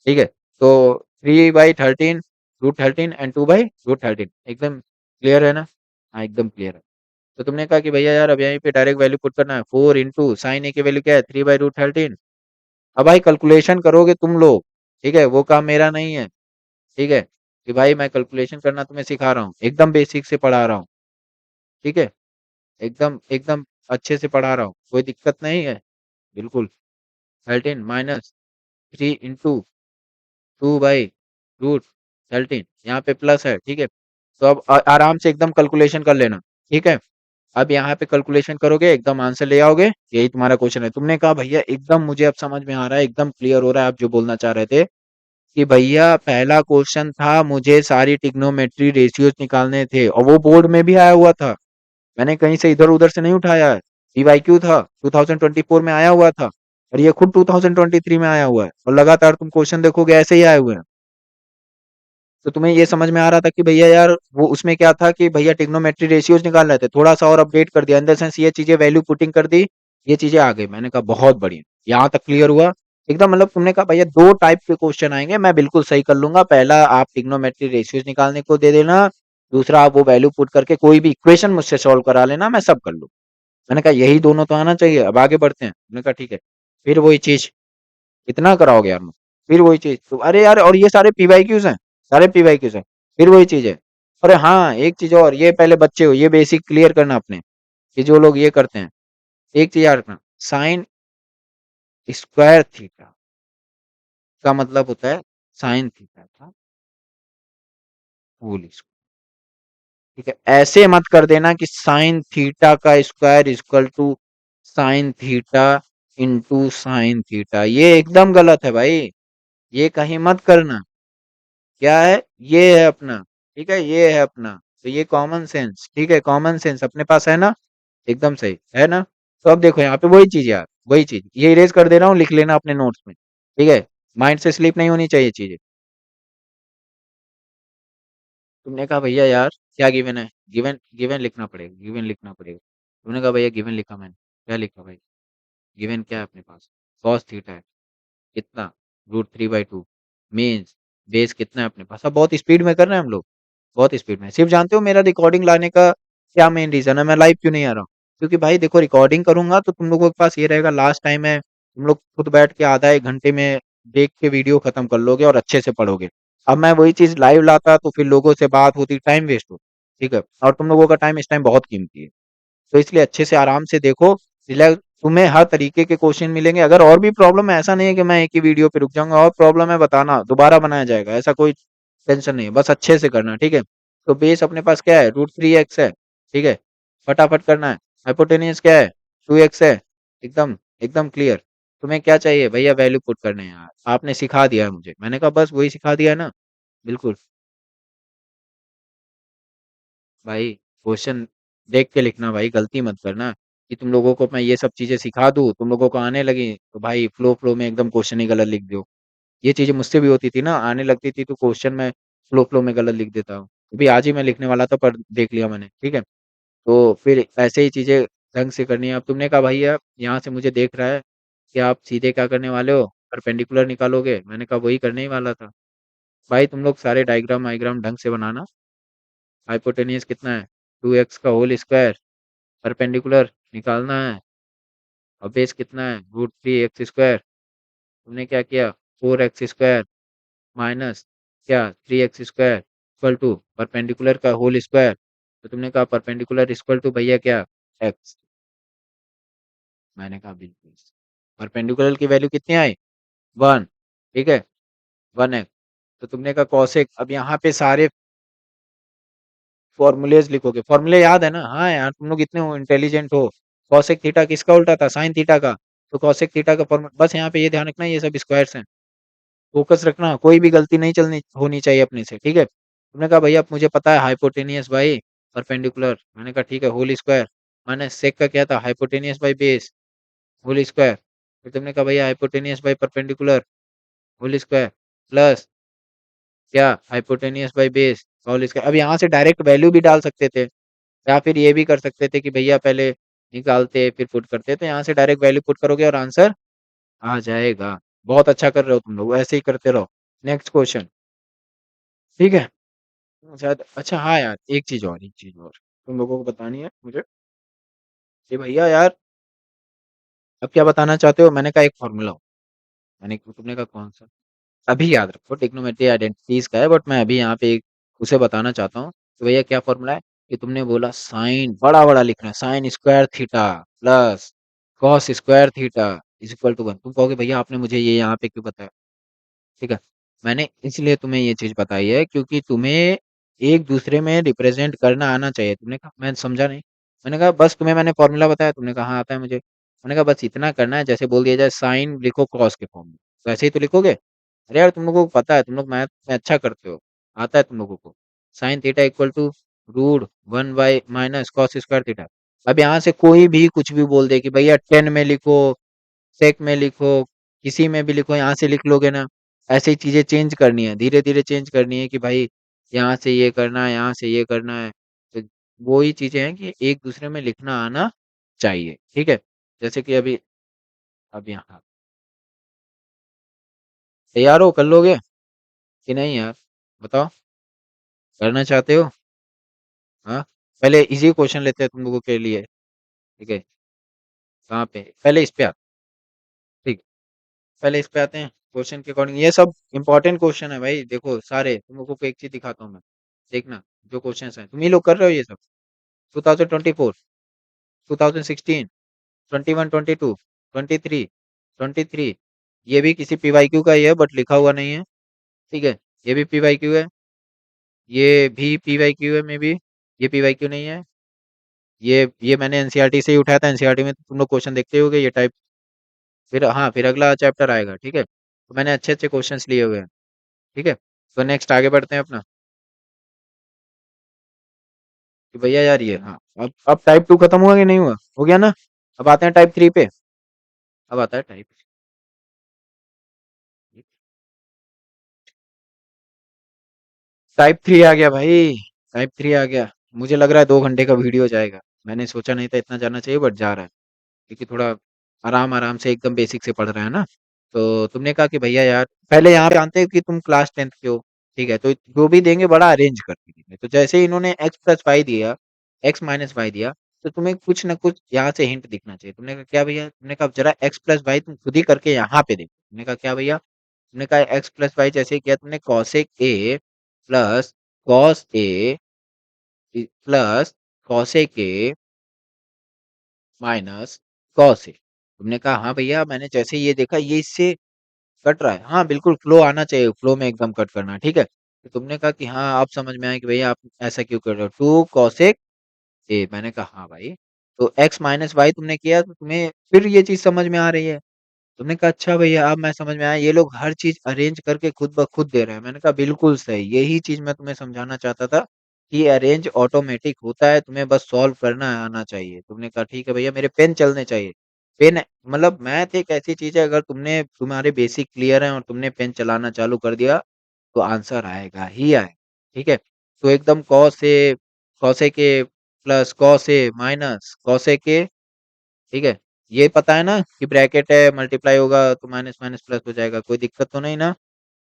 ठीक है, तो 3/13 रूट 13 एंड 2/√13 एकदम क्लियर है ना? हाँ एकदम क्लियर है। तो तुमने कहा कि भैया यार अब यहीं पे डायरेक्ट वैल्यू पुट करना है, 4 × sin a की वैल्यू क्या है? 3/√13। अब भाई कैलकुलेशन करोगे तुम लोग, ठीक है, वो काम मेरा नहीं है। ठीक है, कि भाई मैं कैलकुलेशन करना तुम्हें सिखा रहा हूँ, एकदम बेसिक से पढ़ा रहा हूँ। ठीक है, एकदम एकदम अच्छे से पढ़ा रहा हूँ, कोई दिक्कत नहीं है। बिल्कुल। 13 - 3 × 2/√13, यहाँ पे प्लस है। ठीक है, तो अब आराम से एकदम कैलकुलेशन कर लेना। ठीक है, अब यहाँ पे कैलकुलेशन करोगे एकदम आंसर ले आओगे, यही तुम्हारा क्वेश्चन है। तुमने कहा भैया एकदम मुझे अब समझ में आ रहा है, एकदम क्लियर हो रहा है आप जो बोलना चाह रहे थे, कि भैया पहला क्वेश्चन था मुझे सारी ट्रिग्नोमेट्री रेशियोज निकालने थे, और वो बोर्ड में भी आया हुआ था, मैंने कहीं से इधर उधर से नहीं उठाया है। पीवाईक्यू था, 2024 में आया हुआ था, और ये खुद 2023 में आया हुआ है, और लगातार तुम क्वेश्चन देखोगे ऐसे ही आए हुए हैं। तो तुम्हें ये समझ में आ रहा था कि भैया यार वो उसमें क्या था कि भैया ट्रिग्नोमेट्री रेशियोज निकाल रहे थे, थोड़ा सा और अपडेट कर दिया, इन द सेंस ये चीजें वैल्यू पुटिंग कर दी, ये चीजें आ गई। मैंने कहा बहुत बढ़िया, यहाँ तक क्लियर हुआ एकदम। मतलब तुमने कहा भैया दो टाइप के क्वेश्चन आएंगे, मैं बिल्कुल सही कर लूंगा, पहला आप ट्रिग्नोमेट्री रेशियोज निकालने को दे देना, दूसरा आप वो वैल्यू पुट करके कोई भी इक्वेशन मुझसे सॉल्व करा लेना, मैं सब कर लूँ। मैंने कहा यही दोनों तो आना चाहिए, अब आगे बढ़ते हैं। मैंने कहा ठीक है, फिर वही चीज, कितना कराओगे यार मुझसे? फिर वही चीज तो, अरे यार और ये सारे पीवाईक्यूज हैं, सारे पीवाईक्यूज हैं, फिर वही चीज है। अरे हाँ एक चीज और, ये पहले बच्चे हो, ये बेसिक क्लियर करना अपने, कि जो लोग ये करते हैं, एक चीज याद रखना, साइन स्क्वायर थीटा का मतलब होता है साइन थीटा का होल स्क्वायर। ठीक है, ऐसे मत कर देना कि साइन थीटा का square equal to sine theta into sine theta, ये एकदम गलत है भाई, ये कहीं मत करना। क्या है? ये है अपना, ठीक है, ये है अपना, तो ये कॉमन सेंस, ठीक है, कॉमन सेंस अपने पास है ना? एकदम सही है ना? तो अब देखो यहाँ पे वही चीज यार, वही चीज, ये इरेज कर दे रहा हूँ, लिख लेना अपने नोट्स में। ठीक है, माइंड से स्लिप नहीं होनी चाहिए चीजें। तुमने कहा भैया यार क्या गिवन है? गिवन गिवन लिखना पड़ेगा, गिवन लिखना पड़ेगा। तुमने कहा भैया गिवन लिखा मैंने, क्या लिखा भाई? गिवन क्या है अपने पास? कॉस थीटा है, कितना? √3/2। मीन्स बेस कितना है अपने पास? अब बहुत स्पीड में कर रहे हैं हम लोग, बहुत स्पीड में। सिर्फ जानते हो मेरा रिकॉर्डिंग लाने का क्या मेन रीजन है, मैं लाइव क्यों नहीं आ रहा हूँ? क्योंकि भाई देखो रिकॉर्डिंग करूंगा तो तुम लोगों के पास ये रहेगा, लास्ट टाइम है, तुम लोग खुद बैठ के आधा एक घंटे में देख के वीडियो खत्म कर लोगे और अच्छे से पढ़ोगे। अब मैं वही चीज लाइव लाता तो फिर लोगों से बात होती, टाइम वेस्ट हो। ठीक है, और तुम लोगों का टाइम इस टाइम बहुत कीमती है, तो इसलिए अच्छे से आराम से देखो, रिलैक्स, तुम्हें हर तरीके के क्वेश्चन मिलेंगे। अगर और भी प्रॉब्लम है, ऐसा नहीं है कि मैं एक ही वीडियो पे रुक जाऊंगा, और प्रॉब्लम है बताना, दोबारा बनाया जाएगा, ऐसा कोई टेंशन नहीं है, बस अच्छे से करना। ठीक है, तो बेस अपने पास क्या है? √3x है। ठीक है, फटाफट करना है। हाइपोटेनियस क्या है? 2x है। एकदम एकदम क्लियर। तुम्हें क्या चाहिए भैया? वैल्यू पुट करने हैं यार, आपने सिखा दिया है मुझे, मैंने कहा बस वही सिखा दिया है ना। बिल्कुल भाई, क्वेश्चन देख के लिखना भाई, गलती मत करना, कि तुम लोगों को मैं ये सब चीजें सिखा दूं, तुम लोगों को आने लगी तो भाई फ्लो फ्लो में एकदम क्वेश्चन ही गलत लिख दो। ये चीजें मुझसे भी होती थी ना, आने लगती थी तो क्वेश्चन में फ्लो फ्लो में गलत लिख देता हूँ। अभी आज ही मैं लिखने वाला था पर देख लिया मैंने। ठीक है, तो फिर ऐसे ही चीजें ढंग से करनी है। अब तुमने कहा भैया यहाँ से मुझे देख रहा है कि आप सीधे क्या करने वाले हो, परपेंडिकुलर निकालोगे, मैंने कहा वही करने ही वाला था। भाई तुम लोग सारे डायग्राम वाइग्राम ढंग से बनाना। हाइपोटेनियस कितना है? 2x का होल स्क्वायर, परपेंडिकुलर निकालना है, और बेस कितना है? √3x²। तुमने क्या किया? 4x² माइनस क्या? 3x² इक्वल टू परपेंडिकुलर का होल स्क्वायर, तो तुमने कहा परपेंडिकुलर इक्वल टू भैया क्या? x। मैंने कहा बिल्कुल, परपेंडिकुलर की वैल्यू कितनी आई? 1। ठीक है, 1x। तो तुमने कहा कॉसेक, अब यहाँ पे सारे फॉर्मूलेज लिखोगे, फॉर्मूले याद है ना? हाँ यार तुम लोग इतने इंटेलिजेंट हो, कॉसेक थीटा किसका उल्टा था? साइन थीटा का। तो कॉसेक थीटा का फॉर्मूला, बस यहाँ पे ये ध्यान रखना, ये सब स्क्वायर्स हैं। फोकस रखना, कोई भी गलती नहीं चलनी होनी चाहिए अपने से, ठीक है? तुमने कहा भैया मुझे पता है हाइपोटेनियस बाई परपेंडिकुलर, मैंने कहा ठीक है, होल स्क्वायर माइनस सेक का क्या था? Hypotenuse by base whole square. फिर तुमने कहा भैया hypotenuse by perpendicular whole square plus क्या? Hypotenuse by base whole square. अब यहाँ से डायरेक्ट वैल्यू भी डाल सकते थे, या फिर ये भी कर सकते थे कि भैया पहले निकालते फिर पुट करते, तो यहाँ से डायरेक्ट वैल्यू पुट करोगे और आंसर आ जाएगा। बहुत अच्छा कर रहे हो तुम लोग, ऐसे ही करते रहो। नेक्स्ट क्वेश्चन, ठीक है? शायद अच्छा हाँ यार, एक चीज और तुम लोगों को बतानी है मुझे कि भैया यार अब क्या बताना चाहते हो? मैंने कहा एक फॉर्मूला, मैंने तुमने कहा कौन सा? अभी याद रखो, टिग्नोमेट्री आइडेंटिटीज का है, बट मैं अभी यहाँ पे उसे बताना चाहता हूँ। तो भैया क्या फॉर्मूला है? कि तुमने बोला साइन बड़ा बड़ा लिखना है, sine square theta plus cos square theta is equal to 1। तुम कहोगे भैया आपने मुझे ये यहाँ पे क्यों बताया? ठीक है, मैंने इसलिए तुम्हें ये चीज बताई है क्योंकि तुम्हें एक दूसरे में रिप्रेजेंट करना आना चाहिए। तुमने कहा मैं समझा नहीं। मैंने कहा बस तुम्हें मैंने फॉर्मूला बताया, तुमने कहा हाँ आता है मुझे। मैंने कहा बस इतना करना है, जैसे बोल दिया जाए साइन लिखो कॉस के फॉर्म में, तो ऐसे ही तो लिखोगे। अरे यार तुम लोगों को पता है, तुम लोग मैथ में अच्छा करते हो, आता है तुम लोगों को। Sine theta equal to root 1 minus cos square theta. अब यहाँ से कोई भी कुछ भी बोल दे कि भैया 10 में लिखो, सेक में लिखो, किसी में भी लिखो, यहाँ से लिख लोगे ना। ऐसे ही चीजें चेंज करनी है, धीरे धीरे चेंज करनी है कि भाई यहाँ से ये करना है, यहाँ से ये करना है। तो वो ही चीजें हैं कि एक दूसरे में लिखना आना चाहिए, ठीक है? जैसे कि अभी, अब यहाँ तैयार हो, कर लोगे कि नहीं यार? बताओ, करना चाहते हो? हाँ, पहले इजी क्वेश्चन लेते हैं तुम लोगों के लिए, ठीक है? कहाँ पे? पहले इस पे आते हैं, ठीक, पहले इस पे आते हैं क्वेश्चन के अकॉर्डिंग। ये सब इंपॉर्टेंट क्वेश्चन है भाई, देखो सारे तुम लोगों को एक चीज दिखाता हूँ मैं, देखना जो क्वेश्चंस हैं तुम ही लोग कर रहे हो ये सब। 2024, 2016, 21, 22, 23, 23, ये भी किसी पीवाईक्यू का ही है बट लिखा हुआ नहीं है, ठीक है? ये भी पीवाईक्यू है, ये भी पीवाईक्यू है, मे बी ये पीवाईक्यू नहीं है। ये मैंने एनसीईआरटी से ही उठाया था, एनसीईआरटी में तुम लोग क्वेश्चन देखते होगे ये टाइप। फिर हाँ, फिर अगला चैप्टर आएगा, ठीक है? तो मैंने अच्छे अच्छे क्वेश्चंस लिए हुए हैं, ठीक है? तो नेक्स्ट आगे बढ़ते हैं अपना, कि भैया यार ये हाँ, अब टाइप 2 खत्म हुआ कि नहीं हुआ? हो गया ना? अब आते हैं टाइप 3 पे। अब आता है टाइप 3 आ गया भाई, टाइप 3 आ गया। मुझे लग रहा है 2 घंटे का वीडियो जाएगा, मैंने सोचा नहीं था इतना जाना चाहिए बट जा रहा है, क्योंकि थोड़ा आराम आराम से एकदम बेसिक से पढ़ रहे हैं ना। तो तुमने कहा कि भैया यार पहले यहाँ पे जानते हैं कि तुम क्लास 10th के हो, ठीक है? तो जो भी देंगे बड़ा अरेंज करके देंगे। तो जैसे ही इन्होंने एक्स प्लस वाई दिया, एक्स माइनस वाई दिया, तो तुम्हें कुछ ना कुछ यहाँ से हिंट दिखना चाहिए। तुमने कहा क्या भैया? तुमने कहा जरा एक्स प्लस वाई तुम खुद ही करके यहाँ पे देखो। तुमने कहा क्या भैया? तुमने कहा एक्स प्लस वाई जैसे ही किया तुमने, cosec A plus cos A plus cosec A minus cos A. तुमने कहा हाँ भैया, मैंने जैसे ये देखा ये इससे कट रहा है, हाँ बिल्कुल फ्लो आना चाहिए, फ्लो में एकदम कट करना, ठीक है? तो तुमने कहा कि हाँ आप समझ में आया कि भैया आप ऐसा क्यों कर रहे हो, टू कॉसेक ए। मैंने कहा हाँ भाई। तो एक्स माइनस वाई तुमने किया तो तुम्हें फिर ये चीज समझ में आ रही है। तुमने कहा अच्छा भैया अब मैं समझ में आया, ये लोग हर चीज अरेंज करके खुद ब खुद दे रहे हैं। मैंने कहा बिल्कुल सही, यही चीज मैं तुम्हें समझाना चाहता था कि अरेंज ऑटोमेटिक होता है, तुम्हें बस सॉल्व करना आना चाहिए। तुमने कहा ठीक है भैया, मेरे पेन चलने चाहिए। पेन मतलब मैथ एक ऐसी चीज है, अगर तुमने तुम्हारे बेसिक क्लियर है और तुमने पेन चलाना चालू कर दिया तो आंसर आएगा ही आएगा, ठीक है? तो एकदम कॉस ए के प्लस कॉस ए माइनस कॉस ए के, ठीक है? ये पता है ना कि ब्रैकेट है, मल्टीप्लाई होगा तो माइनस माइनस प्लस हो जाएगा, कोई दिक्कत तो नहीं ना?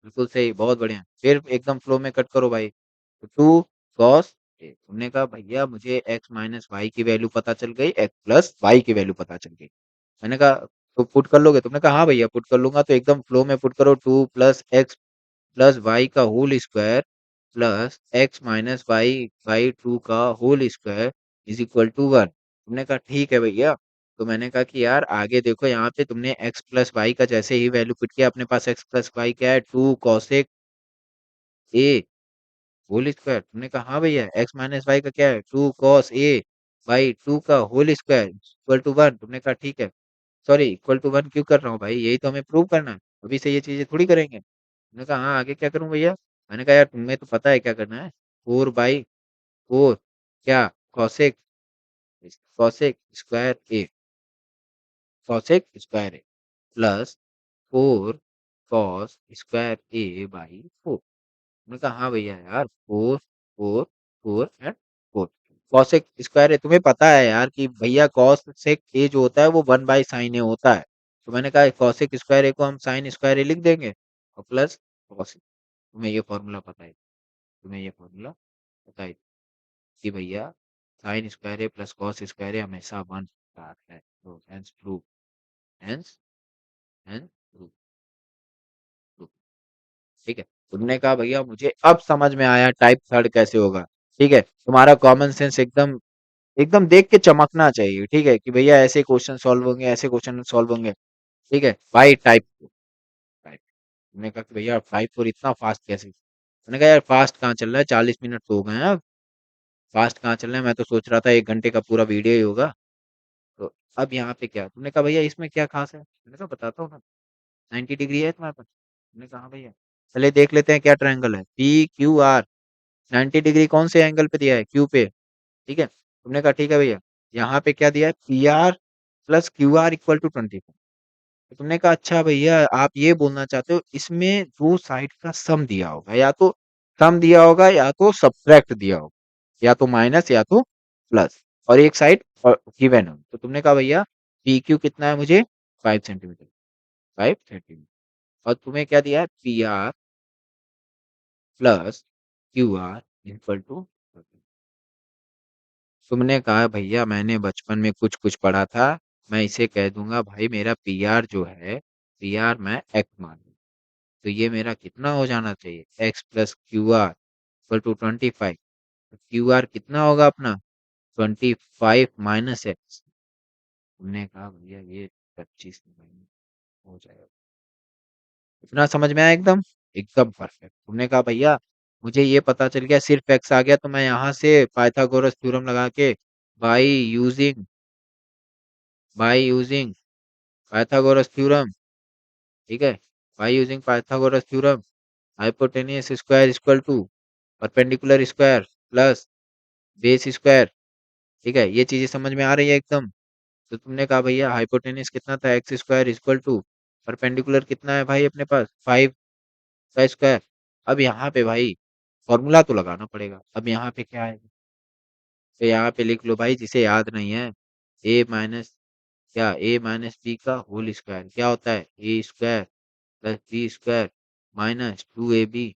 बिल्कुल सही, बहुत बढ़िया। फिर एकदम फ्लो में कट करो भाई। तो टू कॉस ए, तुमने कहा भैया मुझे एक्स माइनस वाई की वैल्यू पता चल गई, एक्स प्लस वाई की वैल्यू पता चल गई। मैंने कहा तो पुट कर लोगे? तुमने कहा हाँ भैया पुट कर लूंगा। तो एकदम फ्लो में पुट करो, two plus x plus y का whole square plus x minus y by two का whole square is equal to 1। तुमने कहा ठीक है भैया। तो मैंने कहा कि यार आगे देखो, यहाँ पे तुमने एक्स प्लस वाई का जैसे ही वैल्यू पुट किया, अपने पास एक्स प्लस वाई क्या है? Two cosec A whole square. तुमने कहा हाँ भैया, एक्स माइनस वाई का क्या है? टू कॉस ए भाई 2 का होल स्क्वायर इक्वल टू 1। तुमने कहा ठीक है, सॉरी इक्वल टू 1 क्यों कर रहा हूँ भाई, यही तो हमें प्रूव करना है, अभी से ये चीजें थोड़ी करेंगे। मैंने कहा हाँ आगे क्या करूँ भैया। मैंने कहा यार तुम्हें तो पता है क्या करना है, 4/4 क्या cosec cosec square A, cosec square A plus 4 cos square A by 4। मैंने कहा हाँ भैया यार 4 4 4 एंड 4 कॉसेक स्क्वायर ए, तुम्हें पता है यार कि भैया कॉस सेक ए जो होता है वो 1/sin ए होता है। तो मैंने कहा कॉसेक स्क्वायर ए को हम साइन स्क्वायर ए लिख देंगे और प्लस कॉसेक। तुम्हें ये फॉर्मूला पता है, तुम्हें ये फॉर्मूला पता है कि भैया साइन स्क्वायर ए प्लस कॉस स्क्वायर ए हमेशा 1 होता है। तो hence prove, hence hence prove. ठीक है। तुमने कहा भैया मुझे अब समझ में आया टाइप थर्ड कैसे होगा। ठीक है, तुम्हारा कॉमन सेंस एकदम एकदम देख के चमकना चाहिए। ठीक है कि भैया ऐसे क्वेश्चन सॉल्व होंगे, ऐसे क्वेश्चन सॉल्व होंगे। ठीक है भाई टाइप टाइप। तुमने कहा कि भैया टाइप फोर इतना फास्ट कैसे। मैंने कहा यार फास्ट कहाँ चल रहा है, 40 मिनट तो हो गए हैं अब, फास्ट कहाँ चल रहा है, मैं तो सोच रहा था 1 घंटे का पूरा वीडियो ही होगा। तो अब यहाँ पे क्या, तुमने कहा भैया इसमें क्या खास है, मैंने कहा बताता हूँ ना, 90 डिग्री है तुम्हारे पास। तुमने कहा हाँ भैया, चलिए देख लेते हैं क्या ट्रायंगल है पी क्यू आर। 90 डिग्री कौन से एंगल पे दिया है, क्यू पे। ठीक है, तुमने कहा ठीक है भैया, यहाँ पे क्या दिया है, P R plus Q R equal to 25। तो तुमने कहा अच्छा भैया आप ये बोलना चाहते हो इसमें दो साइड का सम दिया होगा, या तो सम दिया होगा या तो सब्ट्रैक्ट दिया होगा, या तो माइनस या तो प्लस, और एक साइड गिवन हो। तो तुमने कहा भैया पी क्यू कितना है मुझे, 5 सेंटीमीटर, 5 सेंटीमीटर। और तुम्हें क्या दिया है, P R plus Q R equal to. तुमने कहा भैया मैंने बचपन में कुछ कुछ पढ़ा था, मैं इसे कह दूंगा भाई मेरा पी आर जो है, पी आर मैं एक्स मान लूं। तो ये मेरा कितना हो जाना चाहिए, X plus Q R equal to 25। Q R कितना होगा अपना, 25 - एक्स। तुमने कहा भैया ये 25 हो जाएगा। इतना समझ में आया एकदम, एकदम परफेक्ट। तुमने कहा भैया मुझे ये पता चल गया सिर्फ एक्स आ गया तो मैं यहाँ से पाइथागोरस थ्योरम लगा के by using by using Pythagoras theorem, ठीक है, by using Pythagoras theorem hypotenuse square equal to perpendicular square plus base square. ठीक है, ये चीजें समझ में आ रही है एकदम। तो तुमने कहा भैया हाइपोटेनियस कितना था, X square equal to perpendicular कितना है भाई अपने पास 5 का स्क्वायर। अब यहाँ पे भाई फॉर्मूला तो लगाना पड़ेगा, अब यहाँ पे क्या है, तो यहाँ पे लिख लो भाई जिसे याद नहीं है, ए माइनस क्या, ए माइनस बी का होल स्क्वायर क्या होता है, A square plus B square minus 2ab।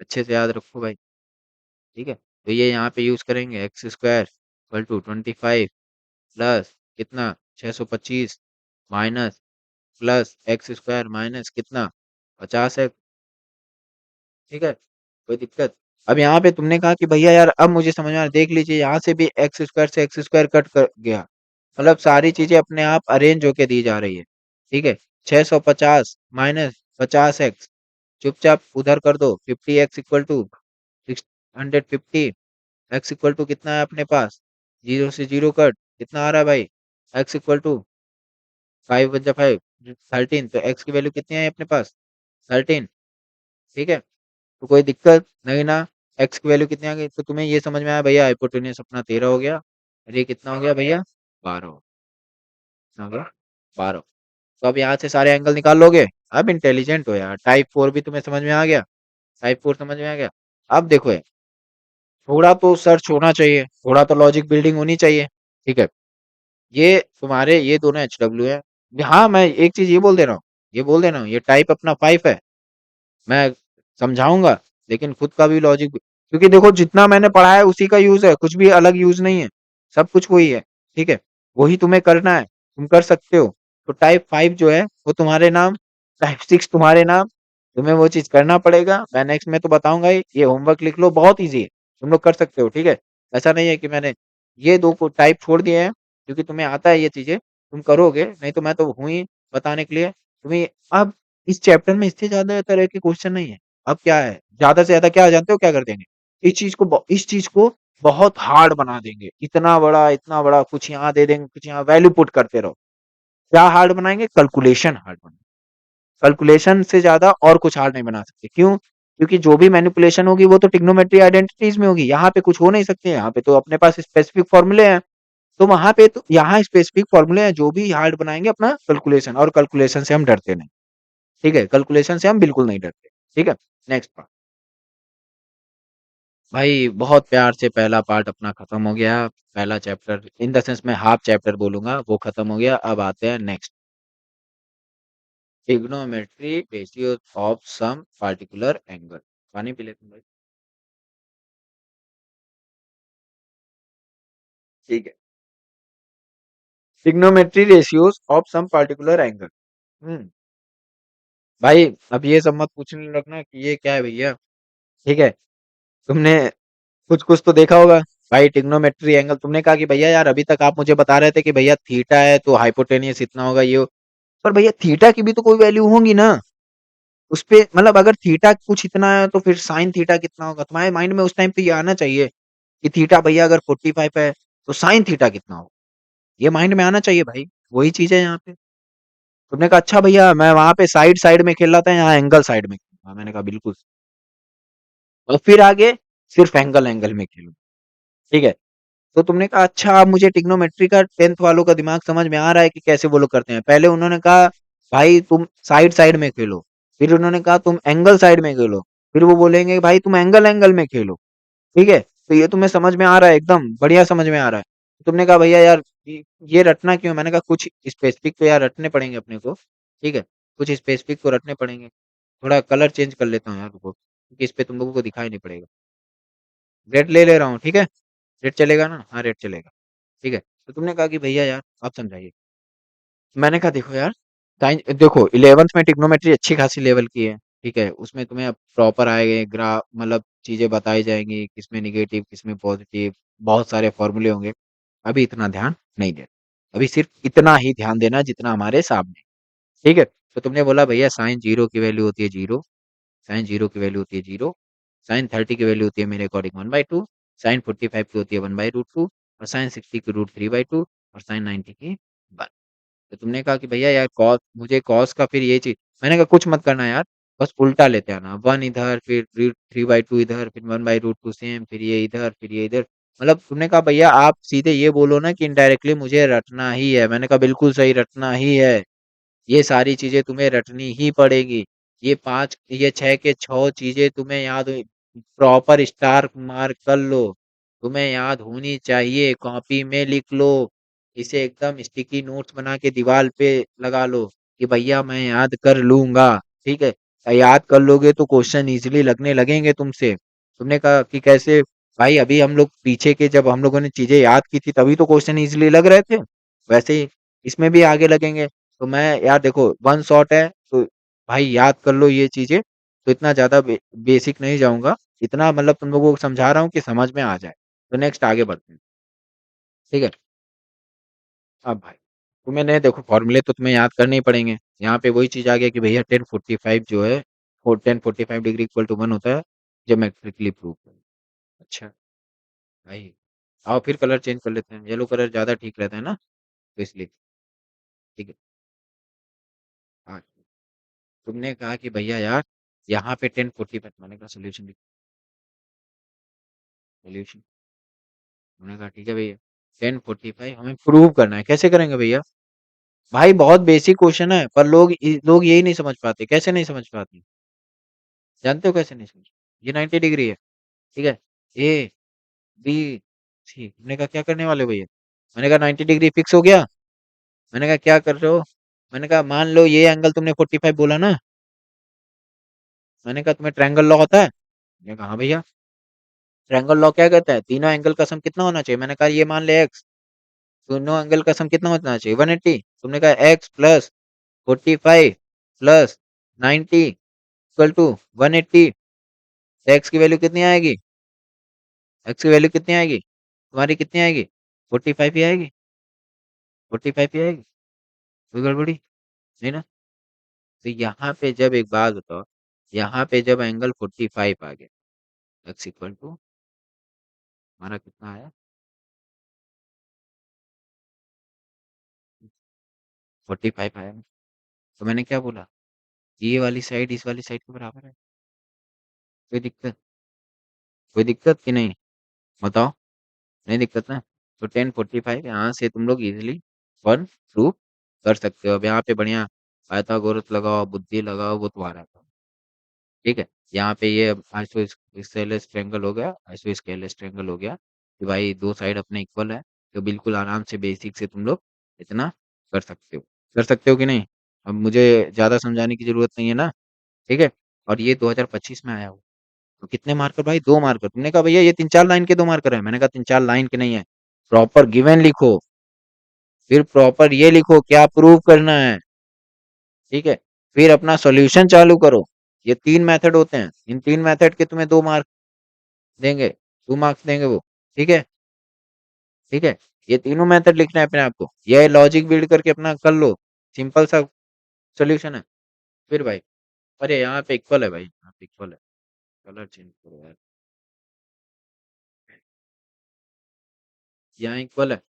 अच्छे से याद रखो भाई। ठीक है, तो ये यहाँ पे यूज करेंगे एक्स स्क्वायर इक्वल टू 25 प्लस कितना 625 minus plus x square minus कितना 50 है। ठीक है, कोई दिक्कत। अब यहाँ पे तुमने कहा कि भैया यार अब मुझे समझ में आ रहा, देख लीजिए यहाँ से भी एक्स स्क्वायर से एक्स स्क्वायर कट कर गया, मतलब सारी चीजें अपने आप अरेंज होके दी जा रही है। ठीक है, 650 माइनस 50 एक्स, चुपचाप उधर कर दो, 50 X equal to 650। X equal to कितना है अपने पास, जीरो से जीरो कट कितना आ रहा है भाई, एक्स इक्वल टू 5 × 5 13। तो एक्स की वैल्यू कितनी है अपने पास, 13। ठीक है, तो कोई दिक्कत नहीं ना, एक्स की वैल्यू कितनी आ गई, तो तुम्हें ये समझ में आया भैया हाइपोटेन्यूस अपना 13 हो गया, और ये कितना हो गया भैया 12 हो गया 12। तो अब यहाँ से सारे एंगल निकाल लोगे। अब इंटेलिजेंट हो यार, टाइप फोर भी तुम्हें समझ में आ गया, टाइप फोर समझ में आ गया। अब देखो यार, थोड़ा तो सर्च होना चाहिए, थोड़ा तो लॉजिक बिल्डिंग होनी चाहिए। ठीक है, ये तुम्हारे ये दोनों एच डब्ल्यू है। हाँ मैं एक चीज ये बोल दे रहा हूँ, ये बोल दे रहा हूँ ये टाइप अपना 5 है, मैं समझाऊंगा, लेकिन खुद का भी लॉजिक, क्योंकि देखो जितना मैंने पढ़ा है उसी का यूज है, कुछ भी अलग यूज नहीं है, सब कुछ वही है। ठीक है, वही तुम्हें करना है, तुम कर सकते हो। तो टाइप 5 जो है वो तुम्हारे नाम, टाइप 6 तुम्हारे नाम, तुम्हें वो चीज करना पड़ेगा। मैं नेक्स्ट में तो बताऊंगा ही, ये होमवर्क लिख लो, बहुत ईजी है, तुम लोग कर सकते हो। ठीक है, ऐसा नहीं है कि मैंने ये दो को टाइप छोड़ दिए हैं क्योंकि तुम्हें आता है ये चीजें, तुम करोगे, नहीं तो मैं तो हूं ही बताने के लिए तुम्हें। अब इस चैप्टर में इससे ज्यादा तरह के क्वेश्चन नहीं है। अब क्या है, ज्यादा से ज्यादा क्या जानते हो क्या कर देंगे, इस चीज को बहुत हार्ड बना देंगे, इतना बड़ा कुछ यहाँ दे देंगे, कुछ यहाँ वैल्यू पुट करते रहो। क्या हार्ड बनाएंगे? कैलकुलेशन हार्ड बनाएंगे। कैलकुलेशन से ज्यादा और कुछ हार्ड नहीं बना सकते। क्यों? क्योंकि जो भी मैनिपुलेशन होगी वो तो ट्रिग्नोमेट्री आइडेंटिटीज में होगी, यहाँ पे कुछ हो नहीं सकते, यहाँ पे तो अपने पास स्पेसिफिक फॉर्मूले हैं। तो वहां पे तो यहाँ स्पेसिफिक फॉर्मूले हैं, जो भी हार्ड बनाएंगे अपना कैलकुलेशन, और कैलकुलेशन से हम डरते नहीं। ठीक है, कैलकुलेशन से हम बिल्कुल नहीं डरते। ठीक है, नेक्स्ट पार्ट। भाई बहुत प्यार से पहला पार्ट अपना खत्म हो गया। पहला चैप्टर इन द सेंस मैं हाफ चैप्टर बोलूंगा, वो खत्म हो गया। अब आते हैं next. Trigonometry ratio of some particular angle. पानी पी लेते हैं भाई। ठीक है, trigonometry ratios of some particular angle. हम्म। भाई अब ये सब मत पूछने लगना कि ये क्या है भैया। ठीक है, तुमने कुछ कुछ तो देखा होगा। भाई ट्रिग्नोमेट्री एंगल, तुमने कहा कि भैया यार अभी तक आप मुझे बता रहे थे कि भैया थीटा है तो हाइपोटेनियस इतना होगा ये पर भैया थीटा की भी तो कोई वैल्यू होगी ना। उस पे मतलब अगर थीटा कुछ इतना है तो फिर साइन थीटा कितना होगा? तुम्हारे माइंड में उस टाइम पे ये आना चाहिए कि थीटा भैया अगर 45 है तो साइन थीटा कितना होगा। ये माइंड में आना चाहिए भाई। वही चीज है यहाँ पे। तुमने कहा अच्छा भैया मैं वहां पे साइड साइड में खेल रहा था, यहाँ एंगल साइड में खेल रहा था। मैंने कहा बिल्कुल। और फिर आगे सिर्फ एंगल एंगल में खेलो। ठीक है, तो तुमने कहा अच्छा अब मुझे ट्रिग्नोमेट्री का 10th वालों का दिमाग समझ में आ रहा है कि कैसे वो लोग करते हैं। पहले उन्होंने कहा भाई तुम साइड साइड में खेलो, फिर उन्होंने कहा तुम एंगल साइड में खेलो, फिर वो बोलेंगे भाई तुम एंगल एंगल में खेलो। ठीक है, तो ये तुम्हें समझ में आ रहा है, एकदम बढ़िया समझ में आ रहा है। तुमने कहा भैया यार ये रटना क्यों? मैंने कहा कुछ स्पेसिफिक तो यार रटने पड़ेंगे अपने को। ठीक है, कुछ स्पेसिफिक तो रटने पड़ेंगे। थोड़ा कलर चेंज कर लेता हूँ यार रुको, क्योंकि इस पे तुम लोगों को दिखाई नहीं पड़ेगा। रेड ले ले रहा हूँ, ठीक है। रेड चलेगा ना? हाँ रेड चलेगा। ठीक है, तो तुमने कहा कि भैया यार आप समझाइए। मैंने कहा देखो यार, साइंस देखो 11th में ट्रिग्नोमेट्री अच्छी खासी लेवल की है। ठीक है, उसमें तुम्हें अब प्रॉपर आएंगे ग्राफ, मतलब चीजें बताई जाएंगी, किसमें निगेटिव किसमें पॉजिटिव, बहुत सारे फॉर्मूले होंगे। अभी इतना ध्यान नहीं देना। अभी सिर्फ इतना ही ध्यान देना जितना हमारे सामने। ठीक है, तो तुमने बोला भैया साइन जीरो की वैल्यू होती है जीरो, साइन जीरो की वैल्यू होती है जीरो, साइन 30 की वैल्यू होती है मेरे अकॉर्डिंग 1/2, साइन 45 की होती है 1/√2, और साइन 60 की √3/2, और साइन 90 की 1। तो तुमने कहा कि भैया यार कॉस, मुझे कॉस का फिर ये चीज, मैंने कहा कुछ मत करना यार, बस उल्टा लेते आना, 1 इधर फिर 3/2 इधर फिर 1/√2 सेम, फिर ये इधर फिर ये इधर। मतलब तुमने कहा भैया आप सीधे ये बोलो ना कि इनडायरेक्टली मुझे रटना ही है। मैंने कहा बिल्कुल सही, रटना ही है। ये सारी चीजें तुम्हें रटनी ही पड़ेगी। ये 6 के 6 चीजें तुम्हें याद, प्रॉपर स्टार मार्क कर लो। तुम्हें याद होनी चाहिए, कॉपी में लिख लो। इसे एकदम स्टिकी नोट्स बना के दीवार पे लगा लो कि भैया मैं याद कर लूंगा। ठीक है, याद कर लोगे तो क्वेश्चन इजीली लगने लगेंगे तुमसे। तुमने कहा कि कैसे? भाई अभी हम लोग पीछे के जब हम लोगों ने चीजें याद की थी तभी तो क्वेश्चन इजीली लग रहे थे, वैसे ही इसमें भी आगे लगेंगे। तो मैं यार देखो वन शॉट है तो भाई याद कर लो ये चीजें। तो इतना ज्यादा बेसिक नहीं जाऊंगा, इतना मतलब तुम लोगों को समझा रहा हूँ कि समझ में आ जाए। तो नेक्स्ट आगे बढ़ते हैं। ठीक है, अब भाई तुम्हें नहीं, देखो फॉर्मूले तो तुम्हें याद करने ही पड़ेंगे। यहाँ पे वही चीज आ गया कि भैया 1045 जो है, 1045 डिग्री इक्वल टू 1 होता है, ज्योमेट्रिकली प्रूव करो। अच्छा भाई, आओ फिर कलर चेंज कर लेते हैं, येलो कलर ज्यादा ठीक रहता है ना, तो इसलिए। ठीक है, हाँ। तुमने कहा कि भैया यार यहाँ पे 1045, मैंने कहा सोल्यूशन, सोल्यूशन। उन्होंने कहा ठीक है भैया, 1045 हमें प्रूव करना है, कैसे करेंगे भैया? भाई बहुत बेसिक क्वेश्चन है, पर लोग यही नहीं समझ पाते। कैसे नहीं समझ पाते? जानते हो कैसे नहीं समझ? ये 90 डिग्री है। ठीक है, ए बी सी। मैंने कहा क्या करने वाले हो भैया? मैंने कहा 90 डिग्री फिक्स हो गया। मैंने कहा क्या कर रहे हो? मैंने कहा मान लो ये एंगल तुमने 45 बोला ना। मैंने कहा तुम्हें ट्रायंगल लॉ होता है? मैंने कहा हाँ भैया। ट्रायंगल लॉ क्या कहता है? तीनों एंगल का सम कितना होना चाहिए? मैंने कहा ये मान ले एक्स, दोनों एंगल का सम कितना होना चाहिए? 180। तुमने कहा X plus 45 plus 90 equal to 180। X की वैल्यू कितनी आएगी? एक्स की वैल्यू कितनी आएगी? तुम्हारी कितनी आएगी? 45 ही आएगी। 45 ही आएगी। कोई गड़बड़ी नहीं ना? तो यहाँ पे जब एक बात बताओ, यहाँ पे जब एंगल 45 आ गया, एक्स इक्वल टू हमारा कितना आया? 45 आया ना। तो मैंने क्या बोला? ये वाली साइड इस वाली साइड के बराबर है। कोई दिक्कत? कोई दिक्कत कि नहीं? बताओ। नहीं दिक्कत ना? तो 1045 यहाँ से तुम लोग इजीली वन प्रूव कर सकते हो। अब यहाँ पे बढ़िया पाइथागोरस लगाओ, बुद्धि लगाओ, वो तुम्हारा काम। ठीक है। यहाँ पे ये आइसोस्केलेस ट्रायंगल हो गया, आइसोस्केलेस ट्रायंगल हो गया कि भाई दो साइड अपने इक्वल है। तो बिल्कुल आराम से बेसिक से तुम लोग इतना कर सकते हो। कर सकते हो कि नहीं? अब मुझे ज्यादा समझाने की जरूरत नहीं है ना। ठीक है। और ये 2025 में आया हो। तो कितने मार्कर भाई? 2 मार्कर। तुमने कहा भैया ये 3-4 लाइन के 2 मार्कर है। मैंने कहा 3-4 लाइन के नहीं है। प्रॉपर गिवन लिखो। फिर प्रॉपर ये लिखो क्या प्रूव करना है। ठीक है। फिर अपना सॉल्यूशन चालू करो। ये 3 मेथड होते हैं। इन 3 मेथड के तुम्हें 2 मार्क देंगे। 2 मार्क्स देंगे वो। ठीक है। ठीक है। ये तीनों मेथड लिखना है अपने आप को। ये लॉजिक बिल्ड करके अपना कर लो। सिंपल सा सॉल्यूशन है। फिर भाई, अरे यहाँ पे इक्वल है भाई, यहाँ पे इक्वल है। कलर चेंज करो यार। यहाँ इक्वल है।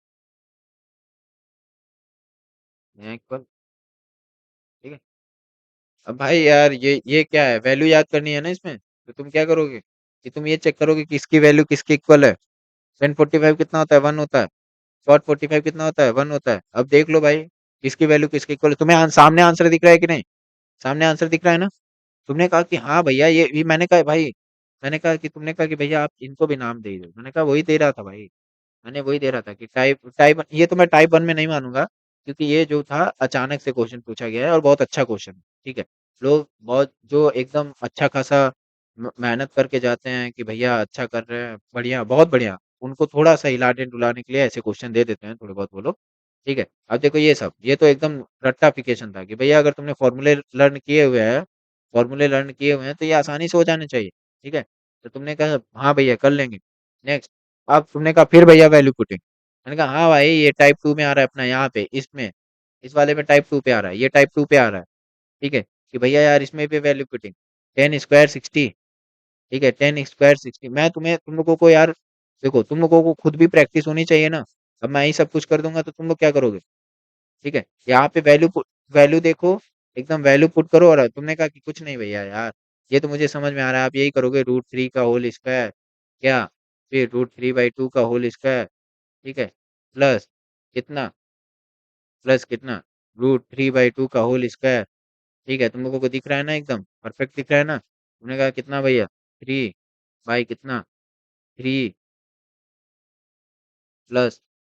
यहाँ इक्वल। ठीक है। अब भाई यार ये क्या है? वैल्यू याद करनी है ना इसमें। तो तुम क्या करोगे कि तुम ये चेक करोगे कि इसकी वैल्यू किसकी इक्वल है। 1045 कितना होता है? 1 होता है। शॉर्ट 45 कितना होता है? 1 होता है। अब देख लो भाई किसकी वैल्यू किसकी इक्वल है। तुम्हें सामने आंसर दिख रहा है कि नहीं? सामने आंसर दिख रहा है ना? तुमने कहा कि हाँ भैया ये मैंने कहा भाई, मैंने कहा कि तुमने कहा कि भैया आप इनको भी नाम दे दो। मैंने कहा वही दे रहा था भाई। मैंने वही दे रहा था कि टाइप टाइप ये तो मैं टाइप 1 में नहीं मानूंगा। क्योंकि ये जो था अचानक से क्वेश्चन पूछा गया है और बहुत अच्छा क्वेश्चन है। ठीक है। लोग बहुत जो एकदम अच्छा खासा मेहनत करके जाते हैं कि भैया अच्छा कर रहे हैं, बढ़िया, बहुत बढ़िया। उनको थोड़ा सा हिलाने डुलाने के लिए ऐसे क्वेश्चन दे देते हैं थोड़े बहुत वो लोग। ठीक है। अब देखो ये तो एकदम रट्टाफिकेशन था कि भैया अगर तुमने फॉर्मूले लर्न किए हुए हैं तो ये आसानी से हो जाने चाहिए। ठीक है। तो तुमने कहा हाँ भैया कर लेंगे। नेक्स्ट। अब तुमने कहा फिर भैया वैल्यू पुटिंग। मैंने कहा हाँ भाई ये टाइप 2 में आ रहा है अपना, यहाँ पे इसमें इस वाले में टाइप 2 पे आ रहा है, ये टाइप 2 पे आ रहा है। ठीक है। कि भैया यार इसमें भी वैल्यू पुटिंग। 10 स्क्वायर 60। ठीक है। 10 स्क्वायर 60। मैं तुम लोगों को यार, देखो तुम लोगों को खुद भी प्रैक्टिस होनी चाहिए ना। अब मैं ही सब कुछ कर दूंगा तो तुम लोग क्या करोगे? ठीक है। यहाँ पे वैल्यू देखो, एकदम वैल्यू पुट करो। और तुमने कहा कि कुछ नहीं भैया यार, ये तो मुझे समझ में आ रहा है, आप यही करोगे √3 का होल स्क्वायर। क्या? फिर √3/2 का होल स्क्वायर। ठीक है। प्लस कितना? प्लस कितना? √3/2 का होल स्क्वायर। ठीक है। तुम लोगों को दिख रहा है ना? एकदम परफेक्ट दिख रहा है ना? तुमने कहा कितना भैया? 3 बाई कितना? 3 प्लस,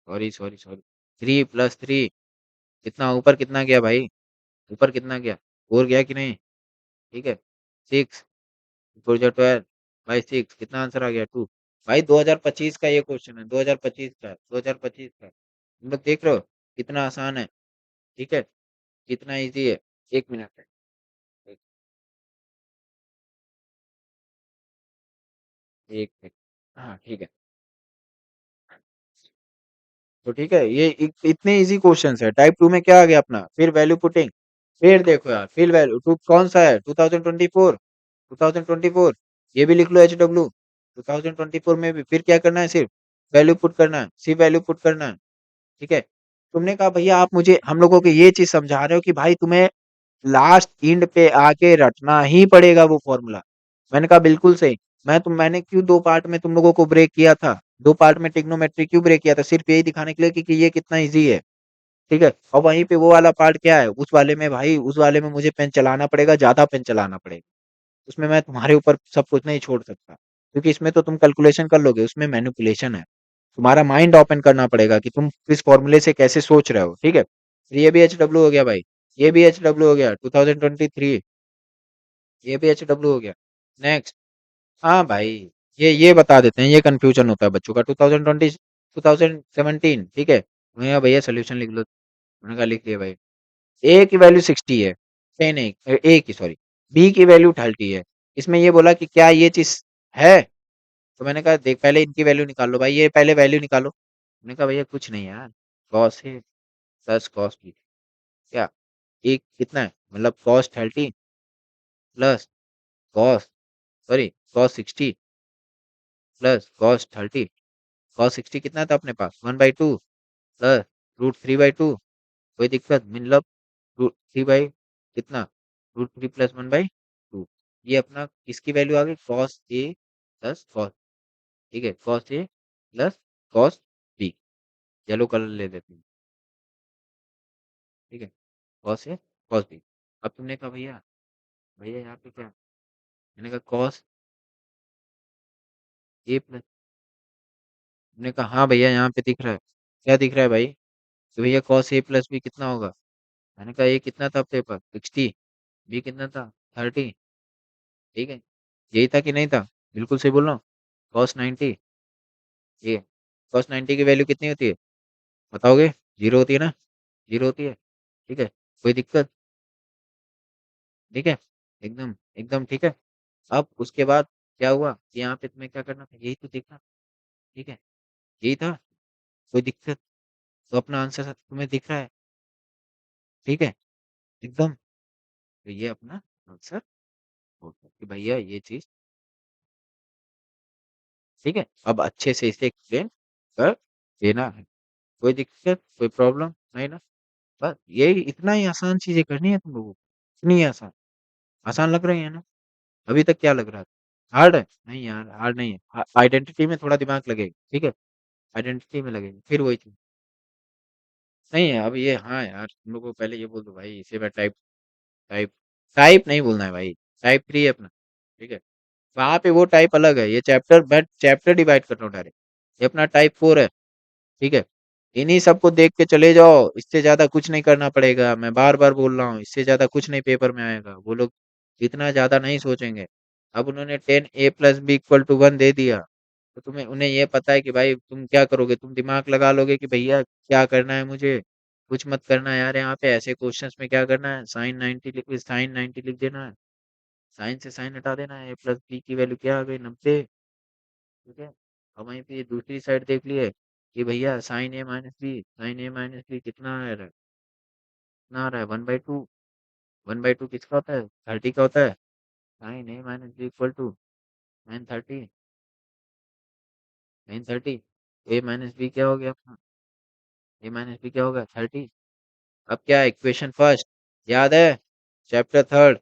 सॉरी सॉरी सॉरी, 3 + 3 कितना? ऊपर कितना गया भाई? ऊपर कितना गया? 4 गया कि नहीं? ठीक है। 6 4 12/6 कितना आंसर आ गया? 2। भाई 2025 का ये क्वेश्चन है, 2025 का, 2025 का। तुम लोग देख रहे हो कितना आसान है। ठीक है। कितना इजी है। 1 मिनट है। एक एक सेकंड। हाँ ठीक है। तो ठीक है, ये इतने इजी क्वेश्चंस है। टाइप 2 में क्या आ गया अपना? फिर वैल्यू पुटिंग। फिर देखो यार, फिर वैल्यू टू कौन सा है? 2024। 2024 ये भी लिख लो HW। 2024 में भी फिर क्या करना है? सिर्फ वैल्यू पुट करना है, सिर्फ वैल्यू पुट करना है। ठीक है। तुमने कहा भैया आप मुझे हम लोगों को ये चीज समझा रहे हो कि भाई तुम्हें लास्ट इंड पे आके रटना ही पड़ेगा वो फॉर्मूला। मैंने कहा बिल्कुल सही। मैंने क्यों 2 पार्ट में तुम लोगों को ब्रेक किया था? 2 पार्ट में ट्रिग्नोमेट्री क्यों ब्रेक किया था? सिर्फ यही दिखाने के लिए कि ये कितना इजी है। ठीक है। और वहीं पे वो वाला पार्ट क्या है? उस वाले में भाई, उस वाले में मुझे पेन चलाना पड़ेगा, ज्यादा पेन चलाना पड़ेगा। उसमें मैं तुम्हारे ऊपर सब कुछ नहीं छोड़ सकता। क्योंकि इसमें तो तुम कैलकुलेशन कर लोगे, उसमें मैनिपुलेशन है। तुम्हारा माइंड ओपन करना पड़ेगा कि तुम इस फॉर्मूले से कैसे सोच रहे हो। ठीक है। ये भी HW हो गया भाई। ये भी HW हो गया 2023। ये भी HW हो गया। नेक्स्ट। हाँ भाई, ये बता देते हैं, ये कंफ्यूजन होता है बच्चों का। 2020 2017। ठीक है। भैया भैया सोल्यूशन लिख लो। मैंने कहा लिख लिया भाई। ए की वैल्यू 60 है। ए की, सॉरी, बी की वैल्यू 30 है। इसमें ये बोला कि क्या ये चीज है? तो मैंने कहा देख पहले इनकी वैल्यू निकाल लो भाई, ये पहले वैल्यू निकालो। मैंने कहा भैया कुछ नहीं यार, कॉस है प्लस कॉस की। क्या? एक कितना है? मतलब cos 30 plus cos, sorry, cos 60 plus cos 30। Cos 60 कितना था अपने पास 1/2 प्लस रूट 3/2 कोई दिक्कत मतलब रूट 3 बाई कितना रूट 3 प्लस 1/2 ये अपना किसकी वैल्यू आ गई कॉस ए प्लस कॉस ठीक है cos A plus cos B yellow colour ले लेते हैं ठीक है कॉस ए कॉस बी अब तुमने कहा भैया भैया यहाँ पे क्या मैंने कहा कॉस ए प्लस तुमने कहा हाँ भैया यहाँ पे दिख रहा है क्या दिख रहा है भाई तो भैया कॉस ए प्लस बी कितना होगा मैंने कहा ए कितना था अपने पास 60 बी कितना था 30 ठीक है यही था कि नहीं था बिल्कुल सही बोल रहा हूँ कॉस 90 ये कॉस 90 की वैल्यू कितनी होती है बताओगे जीरो होती है ना जीरो होती है ठीक है कोई दिक्कत ठीक है एकदम एकदम ठीक है अब उसके बाद क्या हुआ कि यहाँ पे तुम्हें क्या करना था यही तो देखना ठीक है यही था कोई दिक्कत तो अपना आंसर तुम्हें दिख रहा है ठीक है एकदम तो ये अपना आंसर होगा कि भैया ये चीज ठीक है अब अच्छे से इसे एक्सप्लेन कर देना है कोई दिक्कत कोई प्रॉब्लम नहीं ना बस यही इतना ही आसान चीजें करनी है तुम लोगों को इतनी ही आसान आसान लग रही है ना अभी तक क्या लग रहा था हार्ड है नहीं यार हार्ड नहीं है आइडेंटिटी में थोड़ा दिमाग लगेगा ठीक है आइडेंटिटी में लगेगा फिर वही चीज नहीं है अब ये हाँ यार तुम लोग को पहले ये बोल दो भाई इसे मैं टाइप टाइप टाइप नहीं बोलना है भाई टाइप 3 है अपना ठीक है वहां पे वो टाइप अलग है ये चैप्टर मैं चैप्टर डिवाइड कर रहा हूँ डायरेक्ट ये अपना टाइप 4 है ठीक है इन्हीं सबको देख के चले जाओ इससे ज्यादा कुछ नहीं करना पड़ेगा मैं बार बार बोल रहा हूँ इससे ज्यादा कुछ नहीं पेपर में आएगा वो लोग इतना ज्यादा नहीं सोचेंगे अब उन्होंने 10a+b=1 दे दिया तो तुम्हें उन्हें ये पता है कि भाई तुम क्या करोगे तुम दिमाग लगा लोगे कि भैया क्या करना है मुझे कुछ मत करना है यार यहाँ पे ऐसे क्वेश्चंस में क्या करना है साइन 90 लिख देना है साइन से साइन हटा देना है a+b की वैल्यू क्या आ गई 90 ठीक है अब वहीं पे दूसरी साइड देख लिए कि भैया साइन a-b कितना आ रहा है कितना आ रहा है 1/2 1/2 किसका होता है 30 का होता है साइन a-b = 930 930 a-b क्या हो गया अपना a-b क्या होगा 30 अब क्या है इक्वेशन फर्स्ट याद है chapter third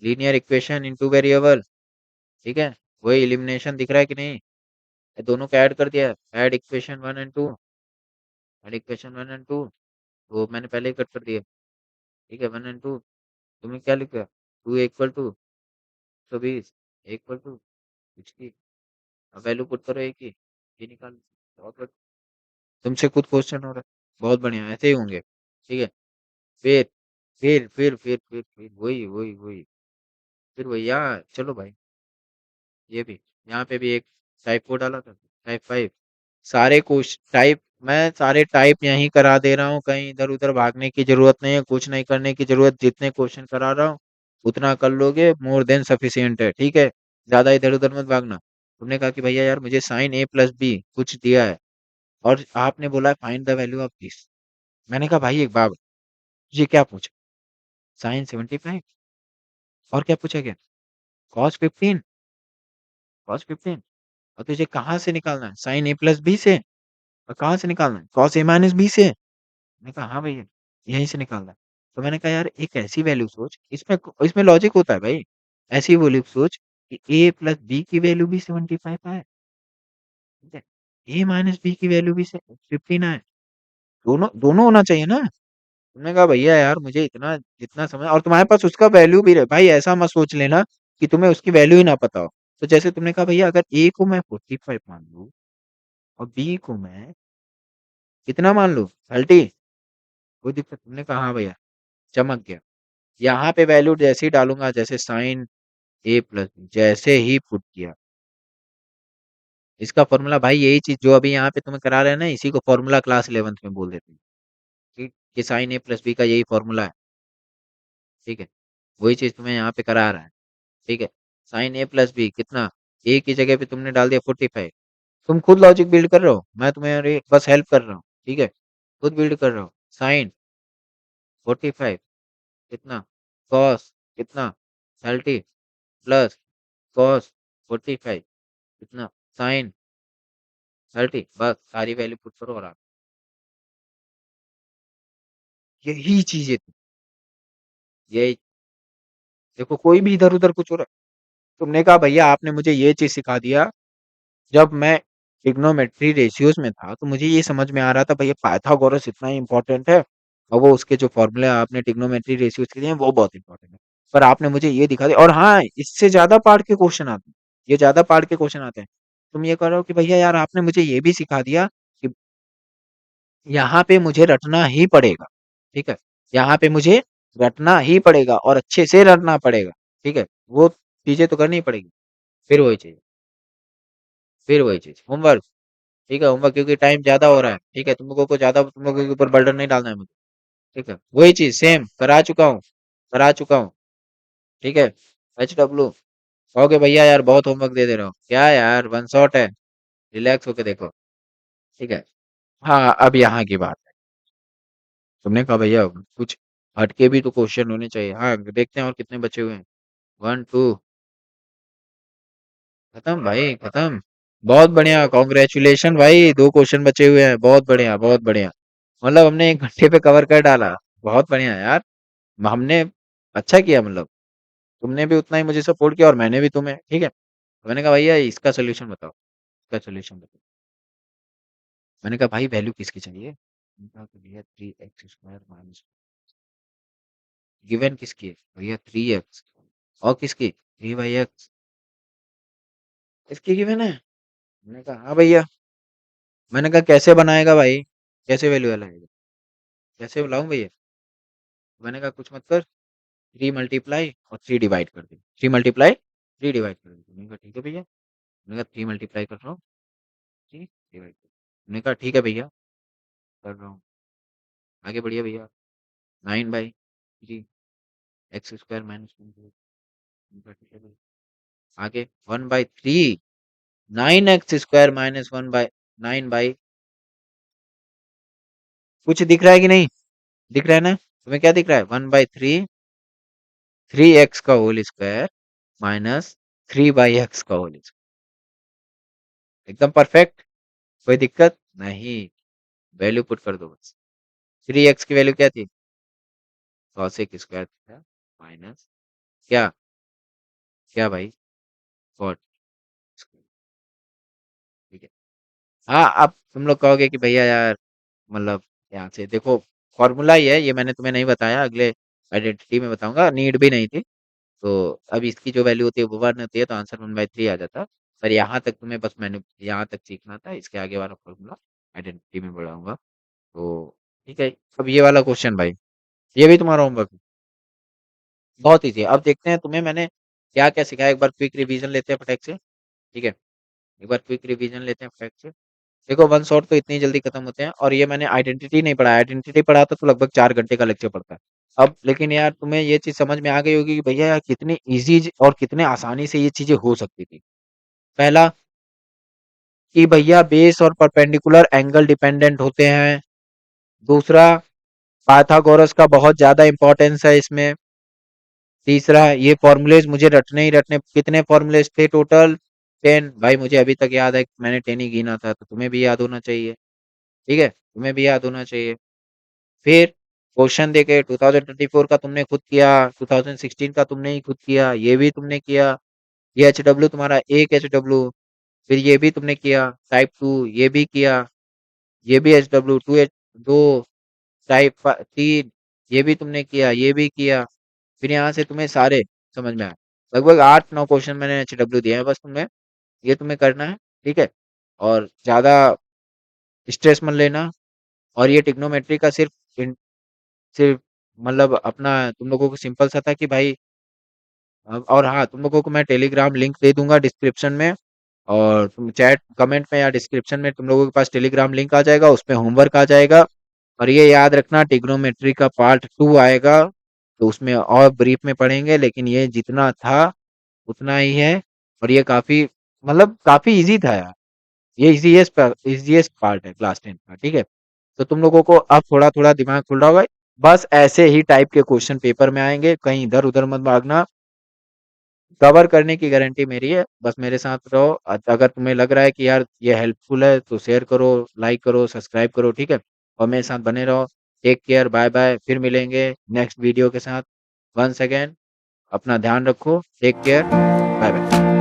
linear equation in two variable ठीक है वही एलिमिनेशन दिख रहा है कि नहीं ये दोनों को ऐड कर दिया add equation 1 and 2 add equation 1 and 2 वो मैंने पहले ही कट कर दिया ठीक है 1 एंड 2 तुमने क्या लिखा 2 = 120 1 = 60 अब वैल्यू पुट करो एक ही ये निकाल बहुत बढ़िया। तुमसे खुद क्वेश्चन हो रहा है बहुत बढ़िया ऐसे ही होंगे ठीक है फिर फिर वही वही वही फिर वही यार चलो भाई ये भी यहाँ पे भी एक टाइप 4 डाला था टाइप 5 सारे क्वेश्चन टाइप मैं सारे टाइप यहीं करा दे रहा हूँ कहीं इधर उधर भागने की जरूरत नहीं है कुछ नहीं करने की जरूरत जितने क्वेश्चन करा रहा हूँ उतना कर लोगे मोर देन सफिशियंट है ठीक है ज्यादा इधर उधर मत भागना तुमने कहा कि भैया यार मुझे साइन a+b कुछ दिया है और आपने बोला find the value of this मैंने कहा भाई एक बात ये क्या पूछा साइन 75 और क्या पूछा गया कॉस 15 और तुझे कहाँ से निकालना है साइन a+b से और कहाँ से निकालना है cos a-b से मैंने कहा हाँ भैया यहीं से निकालना है तो मैंने कहा यार एक ऐसी वैल्यू सोच इसमें इसमें लॉजिक होता है भाई ऐसी वैल्यू सोच कि a+b की वैल्यू भी 75 आए ठीक है a-b की वैल्यू भी 15 आए दोनों दोनों होना चाहिए ना तुमने कहा भैया यार मुझे इतना जितना समझ और तुम्हारे पास उसका वैल्यू भी रहे भाई ऐसा मत सोच लेना कि तुम्हें उसकी वैल्यू ही ना पता हो तो जैसे तुमने कहा भैया अगर ए को मैं 45 मान लूं और बी को मैं कितना मान लूं 30 कोई दिक्कत तुमने कहा हाँ भैया चमक गया यहाँ पे वैल्यू जैसे ही डालूंगा जैसे साइन a+b जैसे ही पुट किया इसका फॉर्मूला भाई यही चीज जो अभी यहाँ पे तुम्हें करा रहे हैं ना इसी को फॉर्मूला क्लास 11th में बोल देते हैं ठीक कि साइन a+b का यही फॉर्मूला है ठीक है वही चीज तुम्हें यहाँ पे करा रहा है ठीक है साइन a+b कितना a की जगह पे तुमने डाल दिया 45 तुम खुद लॉजिक बिल्ड कर रहे हो मैं तुम्हें अरे बस हेल्प कर रहा हूँ ठीक है खुद बिल्ड कर रहा हूँ साइन 45 कितना कॉस कितना 30 प्लस कॉस 45 कितना साइन 30 बस सारी वैल्यू पुट करो और यही चीजें थी। यही देखो कोई भी इधर उधर कुछ हो रहा है। तुमने कहा भैया आपने मुझे ये चीज सिखा दिया। जब मैं ट्रिग्नोमेट्री रेशियोज में था तो मुझे ये समझ में आ रहा था भैया पाइथागोरस इतना इंपॉर्टेंट है और वो उसके जो फॉर्मूले आपने ट्रिग्नोमेट्री रेशियोज के लिए वो बहुत इंपॉर्टेंट है। पर आपने मुझे ये दिखा दिया और हाँ इससे ज्यादा पार्ट के क्वेश्चन आते हैं। ये ज्यादा पार्ट के क्वेश्चन आते हैं। तुम ये कह रहे हो कि भैया यार आपने मुझे ये भी सिखा दिया कि यहाँ पे मुझे रटना ही पड़ेगा। ठीक है। यहाँ पे मुझे रटना ही पड़ेगा और अच्छे से रटना पड़ेगा। ठीक है। वो चीजें तो करनी ही पड़ेगी। फिर वही चीज होमवर्क। ठीक है होमवर्क क्योंकि टाइम ज्यादा हो रहा है। ठीक है तुम लोगों को ज्यादा तुम लोगों के ऊपर बर्डन नहीं डालना है मुझे। ठीक है वही चीज सेम करा चुका हूँ। ठीक है। HW कहोगे भैया यार बहुत होमवर्क दे रहे हो क्या यार वन शॉट है। रिलैक्स होके देखो। ठीक है। हाँ अब यहाँ की बात है। तुमने कहा भैया कुछ हटके भी तो क्वेश्चन होने चाहिए। हाँ देखते हैं और कितने बचे हुए हैं। 1 2 खत्म भाई खत्म। बहुत बढ़िया कॉन्ग्रेचुलेशन भाई 2 क्वेश्चन बचे हुए हैं बहुत बढ़िया बहुत बढ़िया। मतलब हमने 1 घंटे पे कवर कर डाला। बहुत बढ़िया यार। हमने अच्छा किया मतलब। तुमने भी उतना ही मुझे सपोर्ट किया और मैंने भी तुम्हें। ठीक है तो मैंने कहा भैया इसका सोल्यूशन बताओ। इसका सोल्यूशन बताओ। मैंने कहा भाई वैल्यू किसकी चाहिए। मैंने कहा कि भैया 3x² माइनस गिवन किसकी है भैया 3x और किसकी 3x इसकी गिवन है। मैंने कहा हाँ भैया। मैंने कहा कैसे बनाएगा भाई कैसे वैल्यू लगाएगा कैसे बुलाऊं भैया। मैंने कहा कुछ मत कर 3 मल्टीप्लाई और 3 डिवाइड कर दे 3 मल्टीप्लाई 3 डिवाइड कर दे। मैंने कहा ठीक है भैया। मैंने कहा 3 मल्टीप्लाई कर रहा हूँ 3 डिवाइड। मैंने कहा ठीक है भैया कर रहा हूँ। आगे बढ़िए भैया 9/3 x² - 1। ठीक है भैया। आगे 1/3 9x² - 1/9 कुछ दिख रहा है कि नहीं। दिख रहा है ना तुम्हें क्या दिख रहा है 1/3 3x² -3/x²। एकदम परफेक्ट। कोई दिक्कत नहीं। वैल्यू पुट कर दो बस। 3x की वैल्यू क्या थी cos² थीटा माइनस क्या क्या भाई cot। ठीक है। हाँ अब तुम लोग कहोगे कि भैया यार मतलब यहाँ से देखो फॉर्मूला ही है ये मैंने तुम्हें नहीं बताया अगले आइडेंटिटी में बताऊंगा नीड भी नहीं थी। तो अब इसकी जो वैल्यू होती है वो 1 होती है तो आंसर 1/3 आ जाता। पर यहाँ तक तुम्हें बस मैंने यहाँ तक सीखना था इसके आगे वाला फॉर्मूला आइडेंटिटी में बढ़ाऊंगा। तो ठीक है अब ये वाला क्वेश्चन भाई ये भी तुम्हारा होमवर्क है। बहुत ईजी है अब देखते हैं तुम्हें मैंने क्या क्या सिखाया एक बार क्विक रिवीजन लेते हैं फटाक से। ठीक है एक बार क्विक रिवीजन लेते हैं फटाक से। देखो वन शॉट तो इतनी जल्दी खत्म होते हैं और ये मैंने आइडेंटिटी नहीं पढ़ा आइडेंटिटी पढ़ाता तो लगभग 4 घंटे का लेक्चर पड़ता है। अब लेकिन यार तुम्हें ये चीज समझ में आ गई होगी कि भैया यार कितनी इजी और कितने आसानी से ये चीजें हो सकती थी। पहला कि भैया बेस और परपेंडिकुलर एंगल डिपेंडेंट होते हैं। दूसरा पाइथागोरस का बहुत ज्यादा इंपॉर्टेंस है इसमें। तीसरा ये फॉर्मूलेज मुझे रटने ही रटने कितने फॉर्मूलेज थे टोटल 10 भाई मुझे अभी तक याद है मैंने 10 ही गिना था तो तुम्हें भी याद होना चाहिए। ठीक है तुम्हें भी याद होना चाहिए। फिर क्वेश्चन देके 2024 का तुमने खुद किया 2016 का तुमने ही खुद किया ये भी तुमने किया। ये HW तुम्हारा एक HW फिर ये भी तुमने किया टाइप 2 ये भी किया। ये भी HW 2 टाइप 3 ये भी तुमने किया ये भी किया। फिर यहाँ से तुम्हें सारे समझ में आए। लगभग 8 9 क्वेश्चन मैंने HW दिए हैं बस तुम्हें ये तुम्हें करना है। ठीक है और ज्यादा स्ट्रेस मत लेना। और ये टिग्नोमेट्री का सिर्फ मतलब अपना तुम लोगों को सिंपल सा था कि भाई और हाँ तुम लोगों को मैं टेलीग्राम लिंक दे दूंगा डिस्क्रिप्शन में। और तुम चैट कमेंट में या डिस्क्रिप्शन में तुम लोगों के पास टेलीग्राम लिंक आ जाएगा उसमें होमवर्क आ जाएगा। और ये याद रखना टिग्नोमेट्री का पार्ट 2 आएगा तो उसमें और ब्रीफ में पढ़ेंगे लेकिन ये जितना था उतना ही है। और ये काफी मतलब काफी इजी था यार। ये इजीएस्ट पार्ट है क्लास 10 का। ठीक है तो तुम लोगों को अब थोड़ा थोड़ा दिमाग खुल रहा होगा। बस ऐसे ही टाइप के क्वेश्चन पेपर में आएंगे कहीं इधर उधर मत भागना। कवर करने की गारंटी मेरी है। बस मेरे साथ रहो। अगर तुम्हें लग रहा है कि यार ये हेल्पफुल है तो शेयर करो, लाइक करो, सब्सक्राइब करो, ठीक है? और मेरे साथ बने रहो। Take care, bye bye. फिर मिलेंगे नेक्स्ट वीडियो के साथ। वंस अगेन अपना ध्यान रखो। Take care, bye bye.